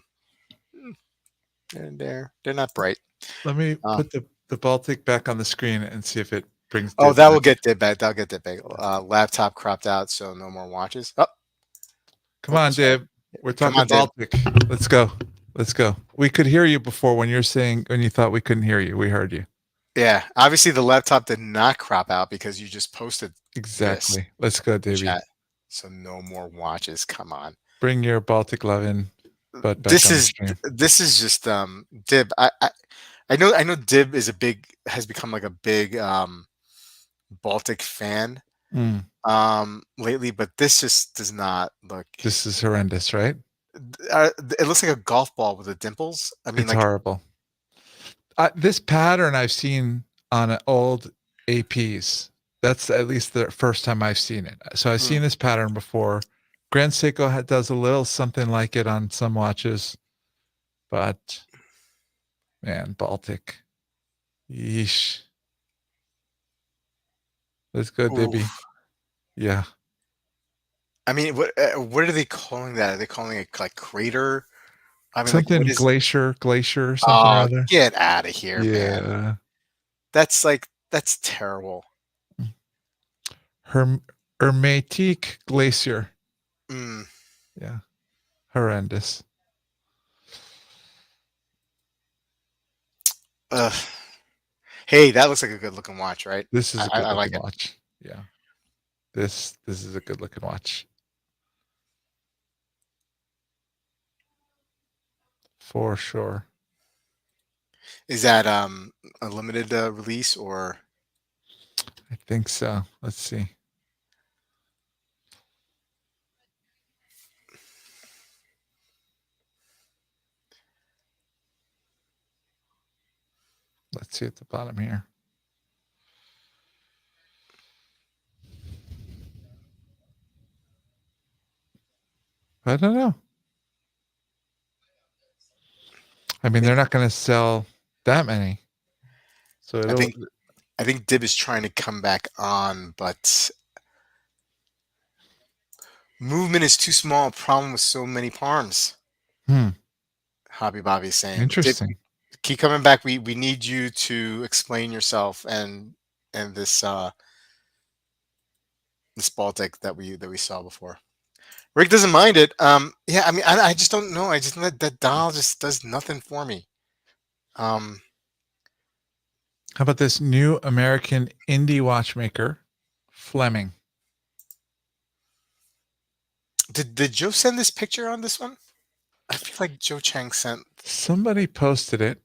they're not bright. Let me put the Baltic back on the screen and see if it brings. Oh, that will get did back. That'll get did back. Laptop cropped out, so no more watches. Oh, come on, Dave. We're talking Baltic. Let's go. We could hear you before when you thought we couldn't hear you. We heard you. Yeah, obviously the laptop did not crop out because you just posted this Exactly. Let's go, in Davey. chat. So no more watches. Come on. Bring your Baltic Lovin' butt back This on the is stream. this is just Dib. I know Dib is a big has become like a big Baltic fan Mm, lately, but this just does not look. this is horrendous, right? It looks like a golf ball with the dimples. I mean, It's like, horrible. This pattern I've seen on old APs. That's at least the first time I've seen it. So I've mm, seen this pattern before. Grand Seiko does a little something like it on some watches, but man, Baltic. Yeesh. Let's go, Dibby. oof. Yeah. I mean, what are they calling that? Are they calling it like crater? I mean, like, what Something is? glacier, something or Oh, other. get out of here, man! Yeah. That's terrible. Hermetique Glacier. Mm, Yeah. Horrendous. ugh. Hey, that looks like a good looking watch, right? This is a good I looking like it. watch. Yeah. This is a good looking watch. For sure. Is that a limited release or? I think so. Let's see. Let's see at the bottom here. I don't know. I mean, they're not going to sell that many. So I it'll think I think Dib is trying to come back on, but movement is too small. Problem with so many palms. hmm, Hobby Bobby is saying, Dib, interesting. keep coming back. We need you to explain yourself and this Baltic that we saw before. Rick doesn't mind it. Yeah, I mean, I just don't know. I just that doll just does nothing for me. Um, How about this new American indie watchmaker, Fleming? did Joe send this picture on this one? I feel like Joe Chang sent. Somebody posted it.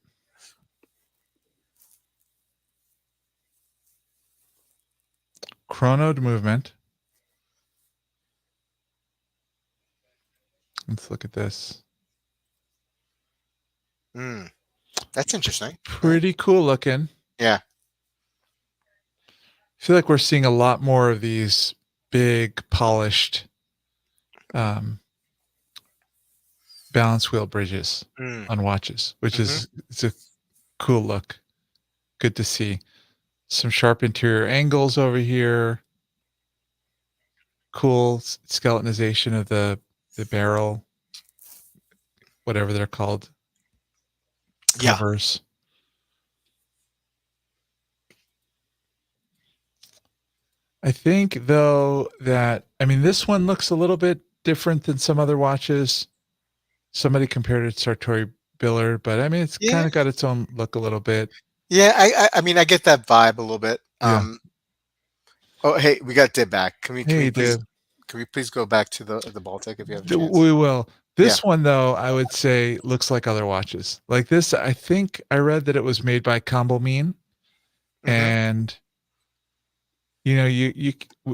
Chronoed movement. Let's look at this. Mm, that's interesting. Yeah. Pretty cool looking. Yeah. I feel like we're seeing a lot more of these big polished um, balance wheel bridges Mm, on watches, which hmm. is it's a cool look. Good to see. Some sharp interior angles over here. Cool skeletonization of the barrel, whatever they're called, Yeah. covers. I think though that I mean this one looks a little bit different than some other watches. Somebody compared it to Sartori Biller, but I mean it's kind Yeah. of got its own look a little bit. Yeah. I mean, I get that vibe a little bit. Yeah. Oh, hey, we got Dib back. Hey, dude. Can we please go back to the Baltic if you have a chance? We will. Yeah. This one though, I would say looks like other watches. Like this, I think I read that it was made by Combo Mean, Hmm. and you know,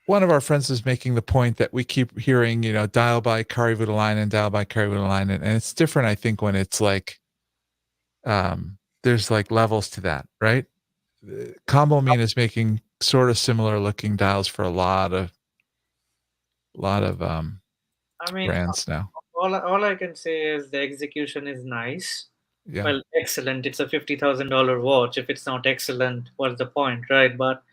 one of our friends is making the point that we keep hearing, you know, dial by Kari Voutilainen, dial by Kari Voutilainen, and it's different. I think when it's like, there's like levels to that, right? Combo Mean is making sort of similar looking dials for a lot of I mean, brands now. all I can say is the execution is nice. Yeah. Well, excellent. It's a $50,000 watch. If it's not excellent, what's the point, right? But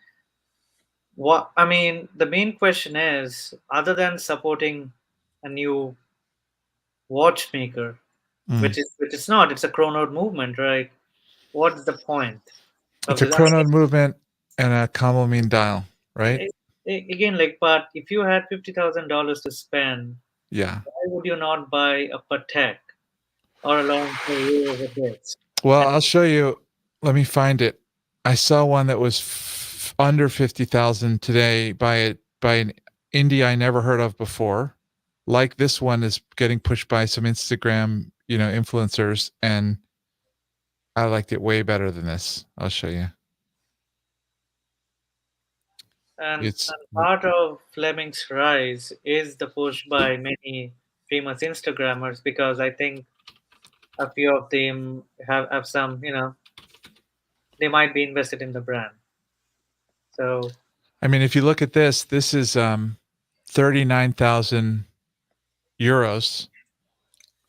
what I mean, the main question is, other than supporting a new watchmaker, Mm. which is not, it's a chrono movement, right? What's the point of It's a this? I mean, chrono movement and a combo mean dial, right? again, like, but if you had $50,000 to spend, Yeah. why would you not buy a Patek or a long career of this? Well, And I'll show you. let me find it. I saw one that was under 50,000 today by an indie I never heard of before. Like this one is getting pushed by some Instagram, influencers, and I liked it way better than this. I'll show you. It's And part of Fleming's rise is the push by many famous Instagrammers, because I think a few of them have some, they might be invested in the brand. So I mean, if you look at this is 39,000 euros.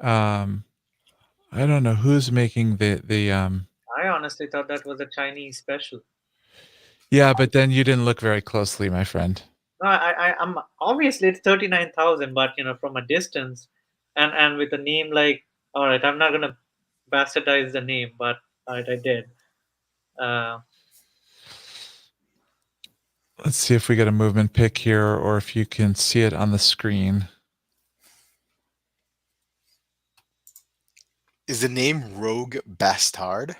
Um I don't know who's making the. I honestly thought that was a Chinese special. Yeah, but then you didn't look very closely, my friend. No, I'm obviously it's 39,000, but from a distance, and with a name like, all right, I'm not gonna bastardize the name, but all right, I did. Uh, Let's see if we get a movement pick here or if you can see it on the screen. Is the name Rogue Bastard?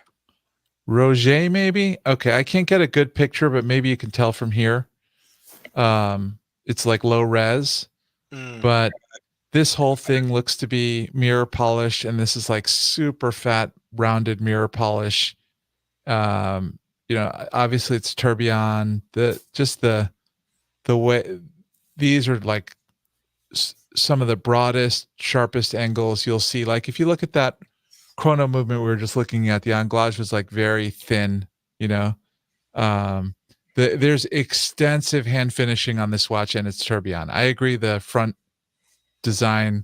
Roger, maybe? Okay, I can't get a good picture, but maybe you can tell from here. It's like low res, but this whole thing looks to be mirror polish, and this is like super fat, rounded mirror polish. Obviously it's tourbillon. The way these are like some of the broadest, sharpest angles you'll see. Like if you look at that chrono movement we were just looking at, the anglage was like very thin, you know. There's extensive hand finishing on this watch, and it's tourbillon. I agree the front design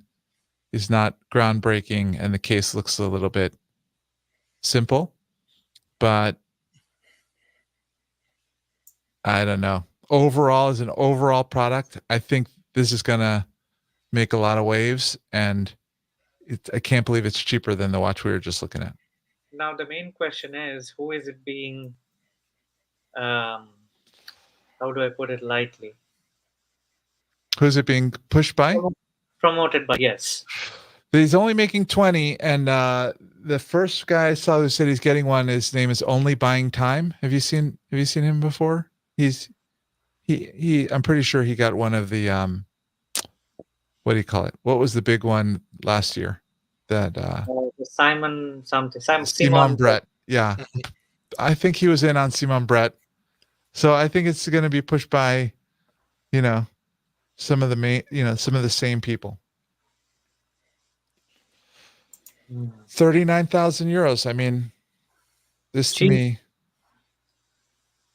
is not groundbreaking and the case looks a little bit simple, but I don't know. Overall, as an overall product, I think this is gonna make a lot of waves, and I can't believe it's cheaper than the watch we were just looking at. Now the main question is, who is it being? Um, how do I put it lightly? Who's it being pushed by? Promoted by, yes. He's only making 20, and the first guy I saw who said he's getting one, his name is Only Buying Time. Have you seen him before? He I'm pretty sure he got one of the what do you call it? What was the big one last year? That The Simon something, Simon Simon. Brett. Yeah. I think he was in on Simon Brett. So I think it's going to be pushed by, you know, some of the same people. 39,000 euros. I mean, this to Cheap. me,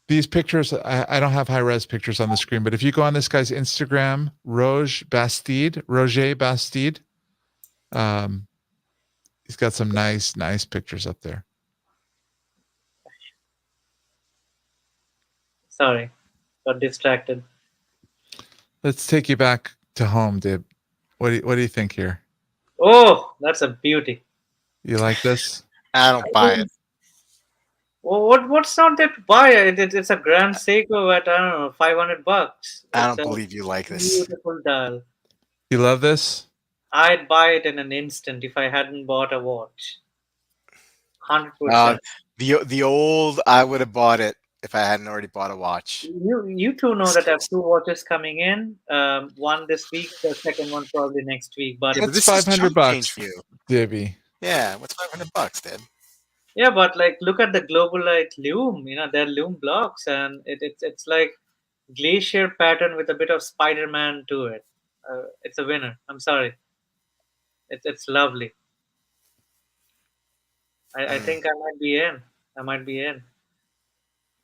these pictures, I don't have high res pictures on the screen, but if you go on this guy's Instagram, Roger Bastide, um, he's got some nice pictures up there. Sorry, got distracted. Let's take you back to home, Dib. What do you think here? Oh, that's a beauty. You like this? I don't buy it. Well, what's not there to buy? It's a Grand Seiko at, I don't know, $500. I It's don't a believe you like this. beautiful dial. You love this? I'd buy it in an instant if I hadn't bought a watch. Uh, 100%. the old I would have bought it if I hadn't already bought a watch. You two know that I have two watches coming in. One this week, the second one probably next week. But Yeah, but That's this is 500 chump change bucks, for you. Dibby. Yeah, what's $500, Dad? yeah, but like look at the Global Light Lume. They're Lume blocks, and it's like glacier pattern with a bit of Spider-Man to it. It's a winner. I'm sorry. It's lovely. I Mm, think I might be in. I might be in.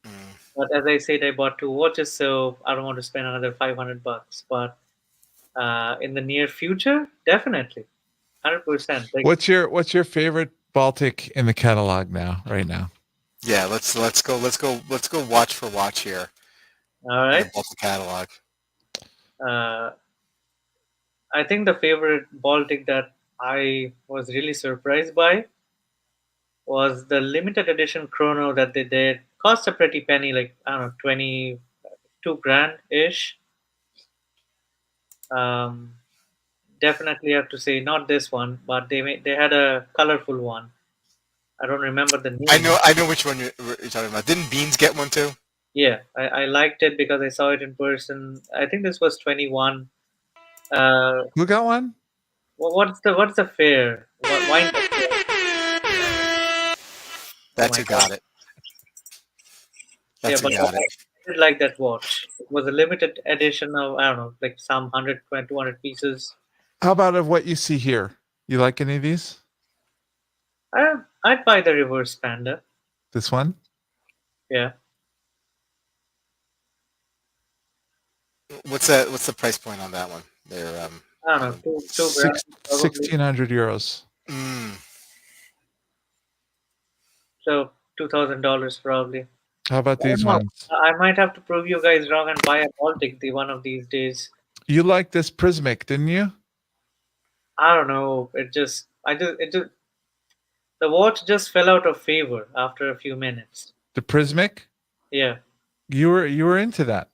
mm. But as I said, I bought two watches, so I don't want to spend another $500. But in the near future, definitely, 100%. Like, What's your favorite Baltic in the catalog right now? Yeah, let's go watch for watch here all in the right. Baltic catalog. Uh, I think the favorite Baltic that I was really surprised by was the limited edition chrono that they did. Cost a pretty penny, like I don't know, 22 grand ish. Um, Definitely have to say not this one, but they had a colorful one. I don't remember the I name. know which one you're talking about. Didn't Beans get one too? Yeah, I liked it because I saw it in person. I think this was 21. Uh, Who got one? what's the fair? What wine? Oh That's my who god. got it. Yeah, That's who but got it. I did like that watch. It was a limited edition of, I don't know, like some 100, 200 pieces. How about of what you see here? You like any of these? I'd buy the reverse panda. This one? Yeah, What's that? What's the price point on that one? They're I don't know, Amin. two grand probably. 1,600 euros. Mm. So $2,000 probably. How about I don't these know. ones? I might have to prove you guys wrong and buy a Baltic the one of these days. You like this Prismic, didn't you? I don't know. It just the watch just fell out of favor after a few minutes. The Prismic? Yeah, You were into that.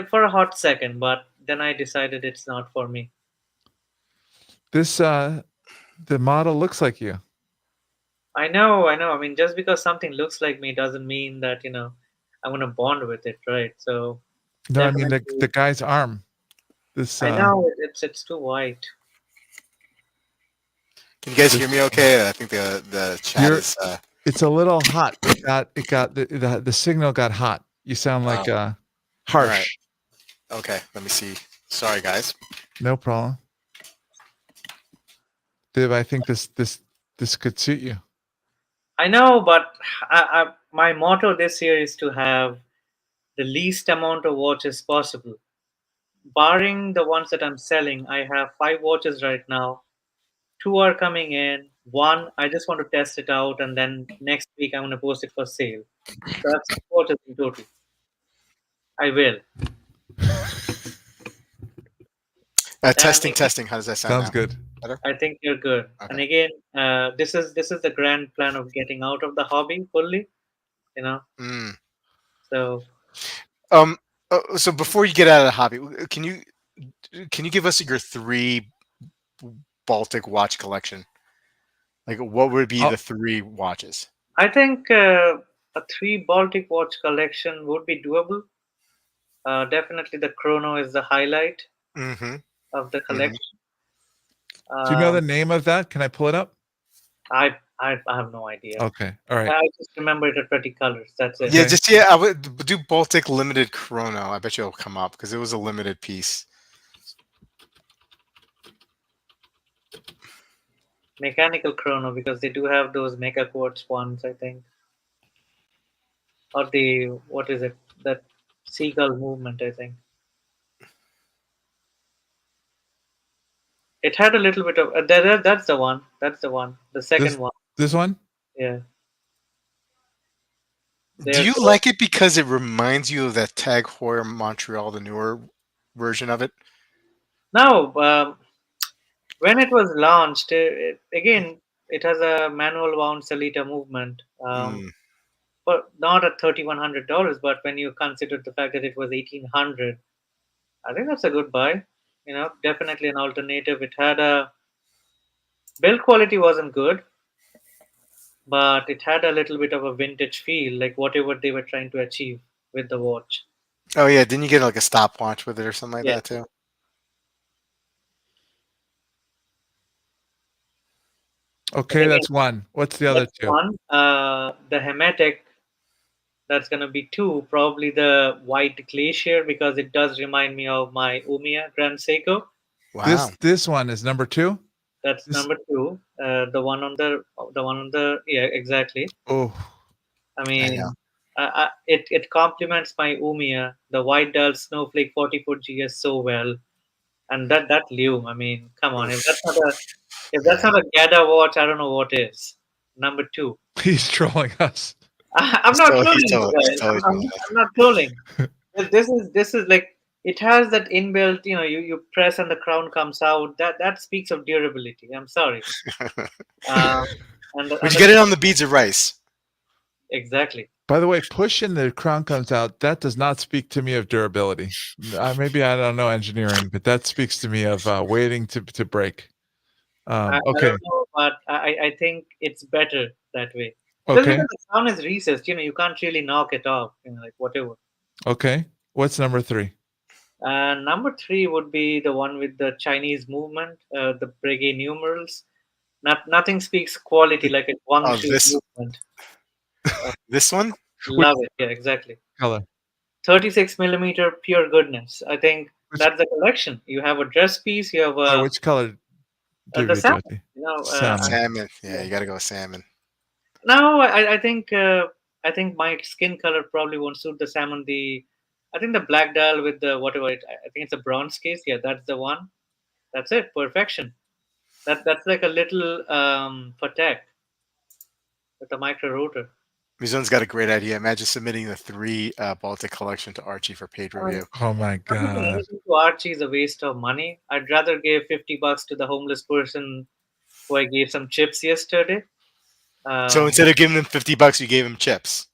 for a hot second, but then I decided it's not for me. This the model looks like you. I know. I mean, just because something looks like me doesn't mean that I'm gonna bond with it, right? So No, I mean the definitely, guy's arm. This I know it's too white. Can you guys this hear me? Okay. I think the chat you're is. it's a little hot. It got the signal got hot. You sound like Oh, all right. harsh. Okay. Let me see. Sorry, guys. No problem. Dib, I think this could suit you. I know, but my motto this year is to have the least amount of watches possible. Barring the ones that I'm selling, I have 5 watches right now. 2 are coming in. One, I just want to test it out, and then next week I'm going to post it for sale. So that's 6 watches in total. I will. And Testing, testing. How does that sound Sounds now? good. Better? I think you're good. Okay. And again, this is the grand plan of getting out of the hobby fully. You know, Mm. so Um. So before you get out of the hobby, can you give us your 3 Baltic watch collection? Like, what would be Oh, the 3 watches? I think a 3 Baltic watch collection would be doable. Definitely, the Chrono is the highlight Mm-hmm. of the Mm-hmm. collection. do you know the Um, name of that? Can I pull it up? I have no idea. Okay. All right. I just remember it at pretty colors. That's it. Yeah, Okay. just yeah. I would do Baltic Limited Chrono. I bet you it'll come up because it was a limited piece. Mechanical Chrono, because they do have those Mega Quartz ones, I think, or the what is it? That seagull movement, I think. It had a little bit of that's the one. That's the one. The second This one. this one? Yeah, Do they're you so. like it because it reminds you of that Tag Heuer Montreal, the newer version of it? Now, when it was launched, again, it has a manual wound Salita movement, Mm. but not at $3,100. But when you consider the fact that it was 1,800, I think that's a good buy. Definitely an alternative. It had a build quality wasn't good, but it had a little bit of a vintage feel, like whatever they were trying to achieve with the watch. Oh yeah, didn't you get like a stopwatch with it or something like Yeah. that too? And Okay, again, that's one. What's the other that's two? one. The Hemetic, that's gonna be two. Probably the White Glacier because it does remind me of my Umiya Grand Seiko. Wow. This one is number 2? That's This number two. The one on the yeah, exactly. oh, I I know. mean, it complements my Umiya, the White Dull Snowflake 40-foot GS so well, and that lume. I mean, come on, if that's not Oof. a if that's Yeah. not a Gada watch, I don't know what is. Number two. he's trolling us. I'm not He's trolling you totally guys. trolling us. I'm not trolling. This is like it has that inbuilt. You press and the crown comes out. That speaks of durability. I'm sorry. Um, and the, Would and you the get it on the beads of rice? exactly. By the way, push and the crown comes out. That does not speak to me of durability. Maybe I don't know engineering, but that speaks to me of waiting to break. I Okay, don't know, but I think it's better that way. Just Okay. because the sound is recessed, you can't really knock it off, like whatever. Okay. What's number 3? And number three would be the one with the Chinese movement, the Breguet numerals. Nothing speaks quality like a Oh, Guangxu movement. Uh, this one. Which love it. Yeah, exactly. color? 36 millimeter pure goodness. I think Which that's the collection. You have a dress piece. You have which color, the David salmon. Jyoti? I, Salmon. Salmon. Yeah, yeah. you got to go with salmon. No, I think my skin color probably won't suit the salmon. I think the black dial with the whatever. I think it's a bronze case. Yeah, that's the one. That's it. Perfection. That's like a little Patek with a micro rotor. Mizun's got a great idea. Imagine submitting the three Baltic collection to Archie for paid I mean, review. Oh my submitting god. anything to Archie is a waste of money. I'd rather give $50 to the homeless person who I gave some chips yesterday. So Um, instead of giving him $50, you gave him chips.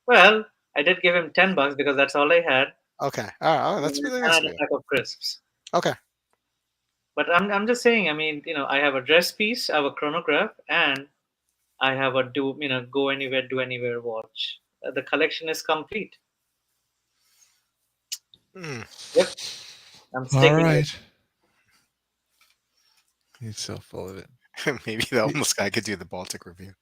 well, I did give him $10 because that's all I had, Okay. All right. Oh, that's and really I nice had of a you. pack of crisps. Okay. But I'm just saying. I mean, I have a dress piece, I have a chronograph, and I have a go anywhere, do anywhere watch. The collection is complete. Hmm. Yep, I'm All sticking with. right. He's so full of it. Maybe the homeless guy could do the Baltic review.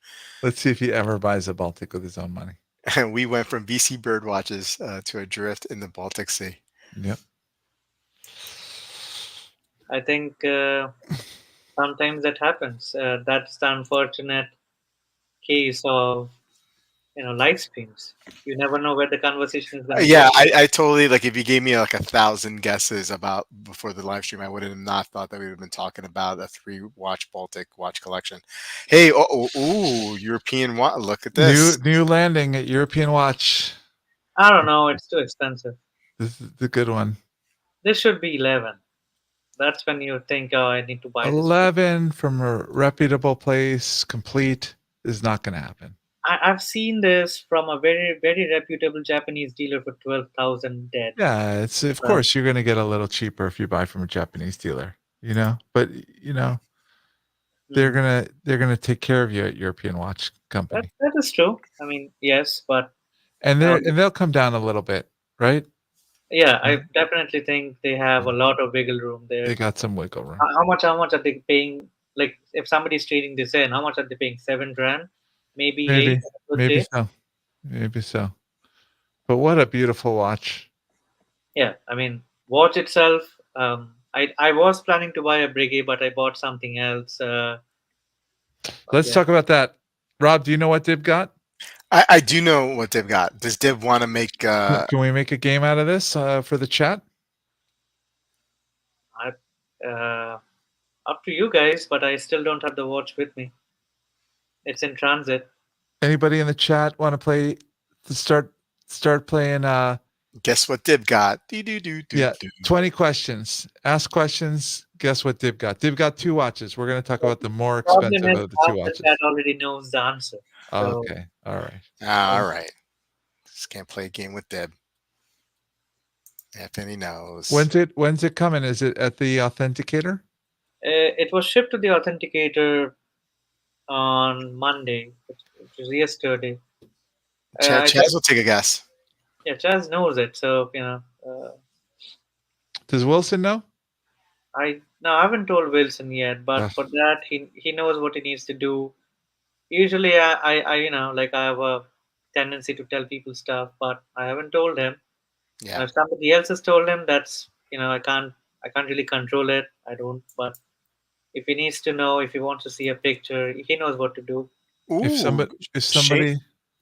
Let's see if he ever buys a Baltic with his own money. And we went from BC bird watches to adrift in the Baltic Sea. Yep. I think sometimes that happens. That's the unfortunate case of live streams. You never know where the conversation is going to Yeah, go. I totally like if you gave me like 1,000 guesses about before the live stream, I would have not thought that we would have been talking about a three watch Baltic watch collection. Hey, European watch. Look at this. New landing at European Watch. I don't know. It's too expensive. This is the good one. This should be 11. That's when you think, oh, I need to buy this. 11 from a reputable place, complete, is not going to happen. I've seen this from a very, very reputable Japanese dealer for 12,000 dead. Yeah, it's of Uh, course you're going to get a little cheaper if you buy from a Japanese dealer, but they're mm, going to they're going to take care of you at European Watch that Company. that is true. I mean, yes, but And uh, they'll come down a little bit, right? yeah, I Mhm. definitely think they have a lot of wiggle room there. They got some wiggle room. How much are they paying? Like, if somebody's trading this in, how much are they paying? 7 grand, maybe eight Maybe. on a good Maybe day. so. Maybe so. But what a beautiful watch. Yeah, I mean, watch itself. I was planning to buy a Breguet, but I bought something else. Let's Yeah, talk about that. Rob, do you know what Dib got? I do know what they've got. Does Div want to make? Can we make a game out of this for the chat? up to you guys, but I still don't have the watch with me. It's in transit. Anybody in the chat want to play? To start playing. Guess what Dib got? Do do do do Yeah, do. 20 questions. Ask questions. Guess what Dib got? Dib got 2 watches. We're going to talk about the more Problem expensive is, of the half 2 the watches. chat already knows the answer. So Okay. All right. All right. Just can't play a game with Dib. Anthony knows. When's it coming? Is it at the authenticator? it was shipped to the authenticator on Monday, which was yesterday. I Chaz think, will take a guess. yeah, Chaz knows it. So Does Wilson know? I haven't told Wilson yet, but Ugh, for that he knows what he needs to do. Usually, like I have a tendency to tell people stuff, but I haven't told him. Yeah. If somebody else has told him, that's I can't really control it. I don't. But if he needs to know, if he wants to see a picture, he knows what to do. Ooh, if Shane. somebody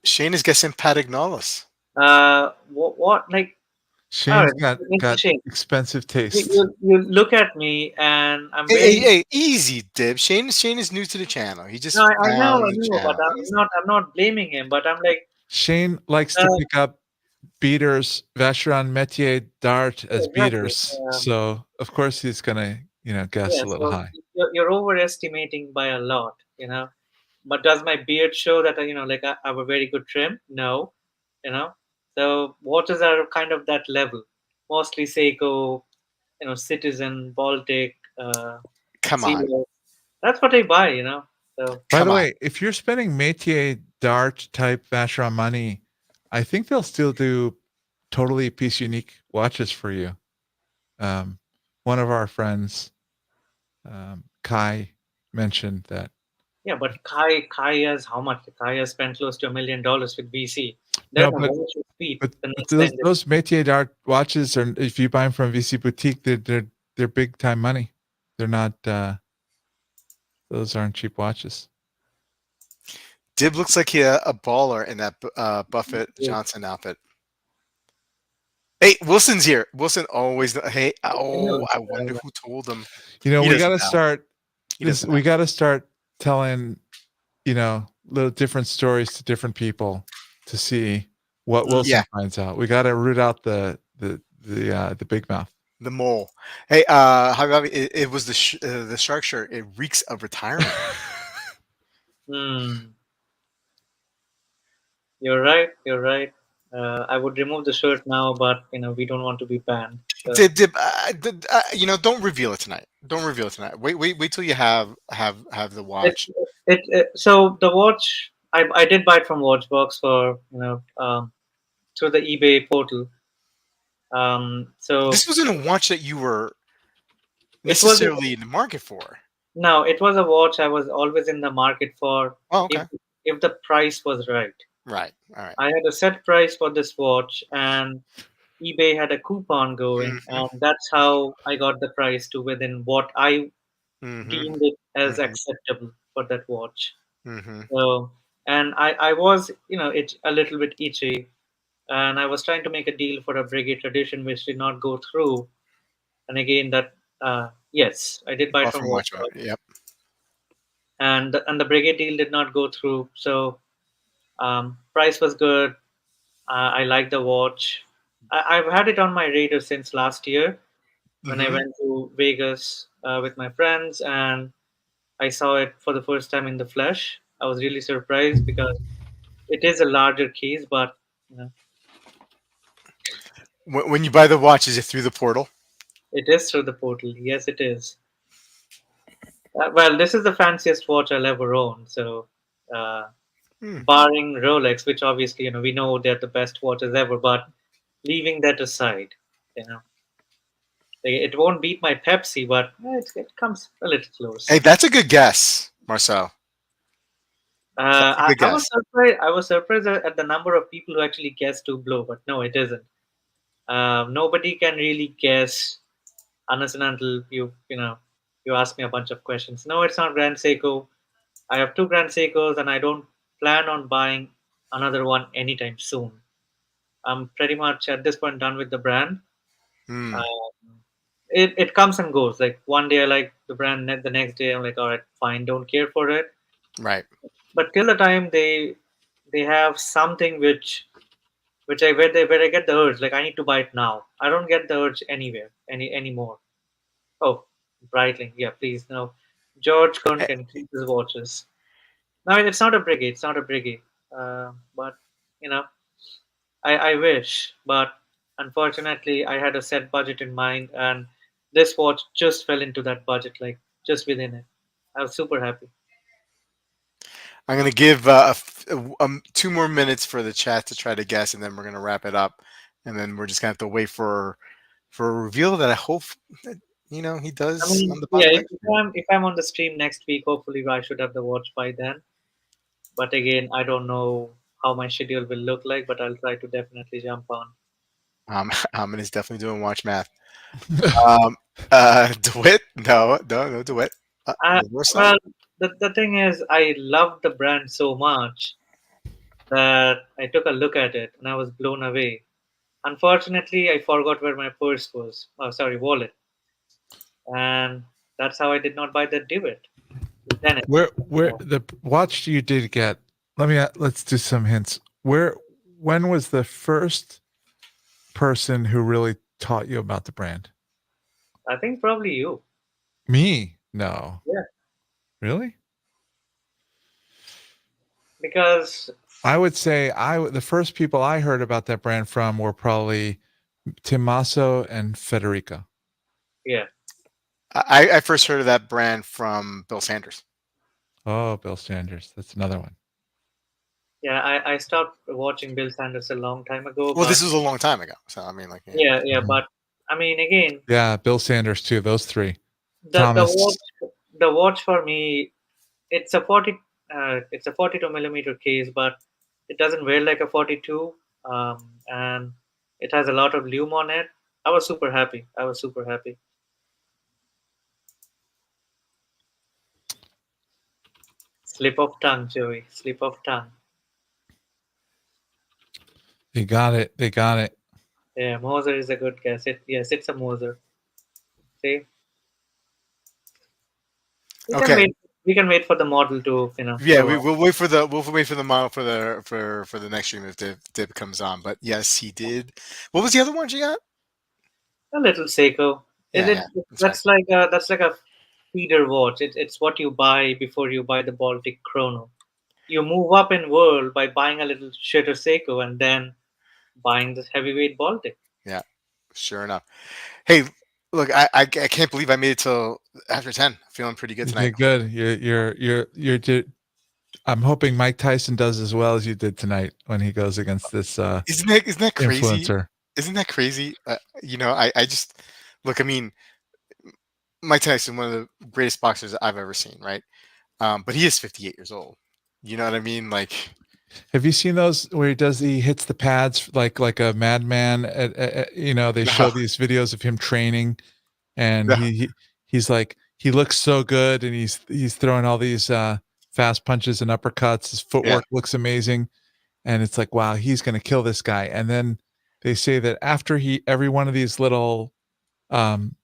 Shane is guessing Patagnalis. What like? All Shane's right, Mr. got Shane, expensive you, taste. you you look at me, and I'm Hey, hey, very. hey, easy, Dib. Shane is new to the channel. He No, just I know, found I the know, but channel. I'm not blaming him. But I'm like, Shane likes to uh, pick up beaters, Vacheron Metier Dart as exactly. beaters. So of course he's gonna, guess Yeah, a little so high. you're overestimating by a lot. But does my beard show that like I have a very good trim? No, you know. So watches are kind of that level, mostly Seiko, Citizen, Baltic, Come on. Sealer. That's what I buy. So By Come the on. way, if you're spending Métier d'Art type Vacheron money, I think they'll still do totally piece unique watches for you. Um, one of our friends, Kai, mentioned that. yeah, but Kai has how much? Kai has spent close to $1 million with VC. Then No, a but watch is cheap. but, The but next time, those Métier d'Art watches are, if you buy them from VC Boutique, they're big time money. They're not. Those aren't cheap watches. Dib looks like a baller in that Buffett Johnson outfit. Hey, Wilson's here. Wilson always. Hey, he oh, knows. I wonder who told him. He We got doesn't to know. start He this. doesn't know. We got to start telling little different stories to different people to see what Mm. Wilson Yeah, finds out. We got to root out the big mouth. the mole. Hey, how about it was the shark shirt. It reeks of retirement. Hmm. You're right. You're right. I would remove the shirt now, but we don't want to be banned. So Dib, don't reveal it tonight. Don't reveal it tonight. Wait till you have the it, watch. so the watch I did buy it from Watchbox for through the eBay portal. So This wasn't a watch that you were it was necessarily in the market for. no, it was a watch I was always in the market for Oh, if okay. the price was right. Right. All right. I had a set price for this watch, and eBay had a coupon going, Mm-hmm. and that's how I got the price to within what I Mm-hmm. deemed it as Mm-hmm. acceptable for that watch. Mm-hmm. So, and I was, it a little bit itchy, and I was trying to make a deal for a Brigade Tradition, which did not go through. And again, yes, I did buy it Bought from from watch. Watchdog, Yep. and the Brigade deal did not go through. So, price was good. I like the watch. I've had it on my radar since last year when I Mm-hmm. went to Vegas with my friends, and I saw it for the first time in the flesh. I was really surprised because it is a larger case, but you know, When you buy the watch, is it through the portal? it is through the portal. Yes, it is. Well, this is the fanciest watch I'll ever own. So, uh, Hmm. barring Rolex, which obviously we know they're the best watches ever, but leaving that aside, you know, it won't beat my Pepsi, but it comes a little Hey, close. that's a good guess, Marcel. That's a good I was guess. surprised. I was surprised at the number of people who actually guessed Hublot, but no, it isn't. Nobody can really guess unless and until you ask me a bunch of questions. No, it's not Grand Seiko. I have two Grand Seikos, and I don't plan on buying another one anytime soon. I'm pretty much at this point done with the brand. Hmm. Um, it comes and goes. Like one day I like the brand, the next day I'm like, all right, fine, don't care for it. Right. But till the time they have something which I where I get the urge, like I need to buy it now. I don't get the urge anywhere anymore. Oh, Breitling, yeah, please no. George Kern Eh, can keep his watches. No, it's not a brigade. It's not a brigade. But you know, I wish, but unfortunately, I had a set budget in mind, and this watch just fell into that budget, like just within it. I was super happy. I'm gonna give 2 more minutes for the chat to try to guess, and then we're gonna wrap it up, and then we're just gonna have to wait for a reveal that I hope that he I does on mean, the yeah, podcast. if I'm on the stream next week, hopefully I should have the watch by then. But again, I don't know how my schedule will look like, but I'll try to definitely jump on. Amin is definitely doing watch math. Um, DeWitt? No, no, no, DeWitt. Uh, Larissa? well, the thing is, I love the brand so much that I took a look at it and I was blown away. Unfortunately, I forgot where my purse was. Oh, sorry, wallet, and that's how I did not buy that Duet. Tennis. Where the watch you did get? Let's do some hints. When was the first person who really taught you about the brand? I think probably you. Me? No. Yeah, Really? because I would say the first people I heard about that brand from were probably Tommaso and yeah, I first heard of that brand from Bill Sanders. Oh, Bill Sanders. That's another one. Yeah, I stopped watching Bill Sanders a long time ago, Well, but this was a long time ago, so I mean, like, yeah. yeah, Mhm. but I mean, again, Yeah, Bill Sanders too. Those three. the Thomas. watch for me, it's a 42 millimeter case, but it doesn't wear like a 42, and it has a lot of lume on it. I was super happy. I was super happy. Slip of tongue, Joey. Slip of tongue. They got it. They got it. Yeah, Moser is a good guess. Yes, it's a Moser. See, we can Okay. wait. We can wait for the model to Yeah, show up. we'll wait for the model for the next stream if Dib comes on. But yes, he did. What was the other one you got? A little Seiko. Yeah, yeah, that's right. That's like a feeder watch. It's what you buy before you buy the Baltic Chrono. You move up in world by buying a little shitter Seiko and then buying this heavyweight Baltic. Yeah, sure enough. Hey, look, I can't believe I made it till after 10. Feeling pretty good You tonight. did good. I'm hoping Mike Tyson does as well as you did tonight when he goes against this Isn't that crazy? influencer. Isn't that crazy? I just look. I mean, Mike Tyson, one of the greatest boxers I've ever seen, right? But he is 58 years old. You know what I mean? Like, Have you seen those where he hits the pads like a madman? They no, show these videos of him training, and no, he's like he looks so good, and he's throwing all these fast punches and uppercuts. His yeah. footwork looks amazing, and it's like, wow, he's going to kill this guy. And then they say that after every one of these little um,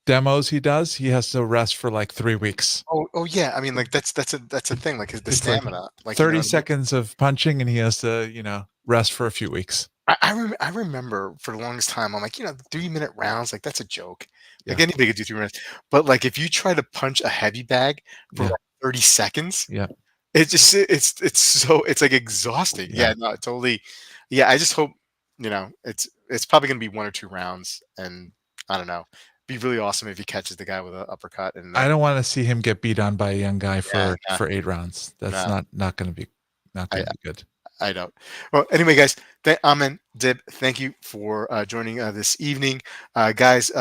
demos he does, he has to rest for like 3 weeks. Oh yeah. I mean, like that's a thing. Like the It's like stamina. Like 30 seconds of punching, and he has to, rest for a few weeks. I remember for the longest time, I'm like, 3 minute rounds, like that's a joke. Like Yeah. anybody could do 3 minutes. But like if you try to punch a heavy bag for Yeah. like 30 seconds, Yeah. it's like exhausting. Yeah. Yeah, no, totally. Yeah, I just hope, it's probably gonna be 1 or 2 rounds, and I don't know. Be really awesome if he catches the guy with an uppercut and I don't want to see him get beat on by a young guy yeah, for 8 rounds. That's no, not going to be I good. I don't. Well, anyway, guys, Amin, Dib, thank you for joining this evening. Guys,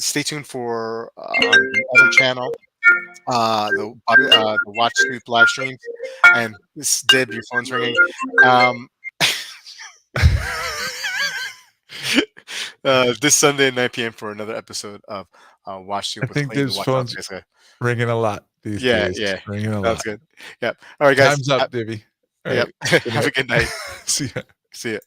stay tuned for on the other channel, the Watch Scoop live streams. And this Dib, your phone's ringing. Um, this Sunday at 9 p.m. for another episode of Watch I Scoop with think Clayton, the Div's Watch Talk phone's guy. ringing a lot these Yeah, days. yeah, Ringing a sounds lot. good. Yep. All right, guys. Time's up, Divvy. All Yep. right. Good Have a night. good night. See ya. See ya.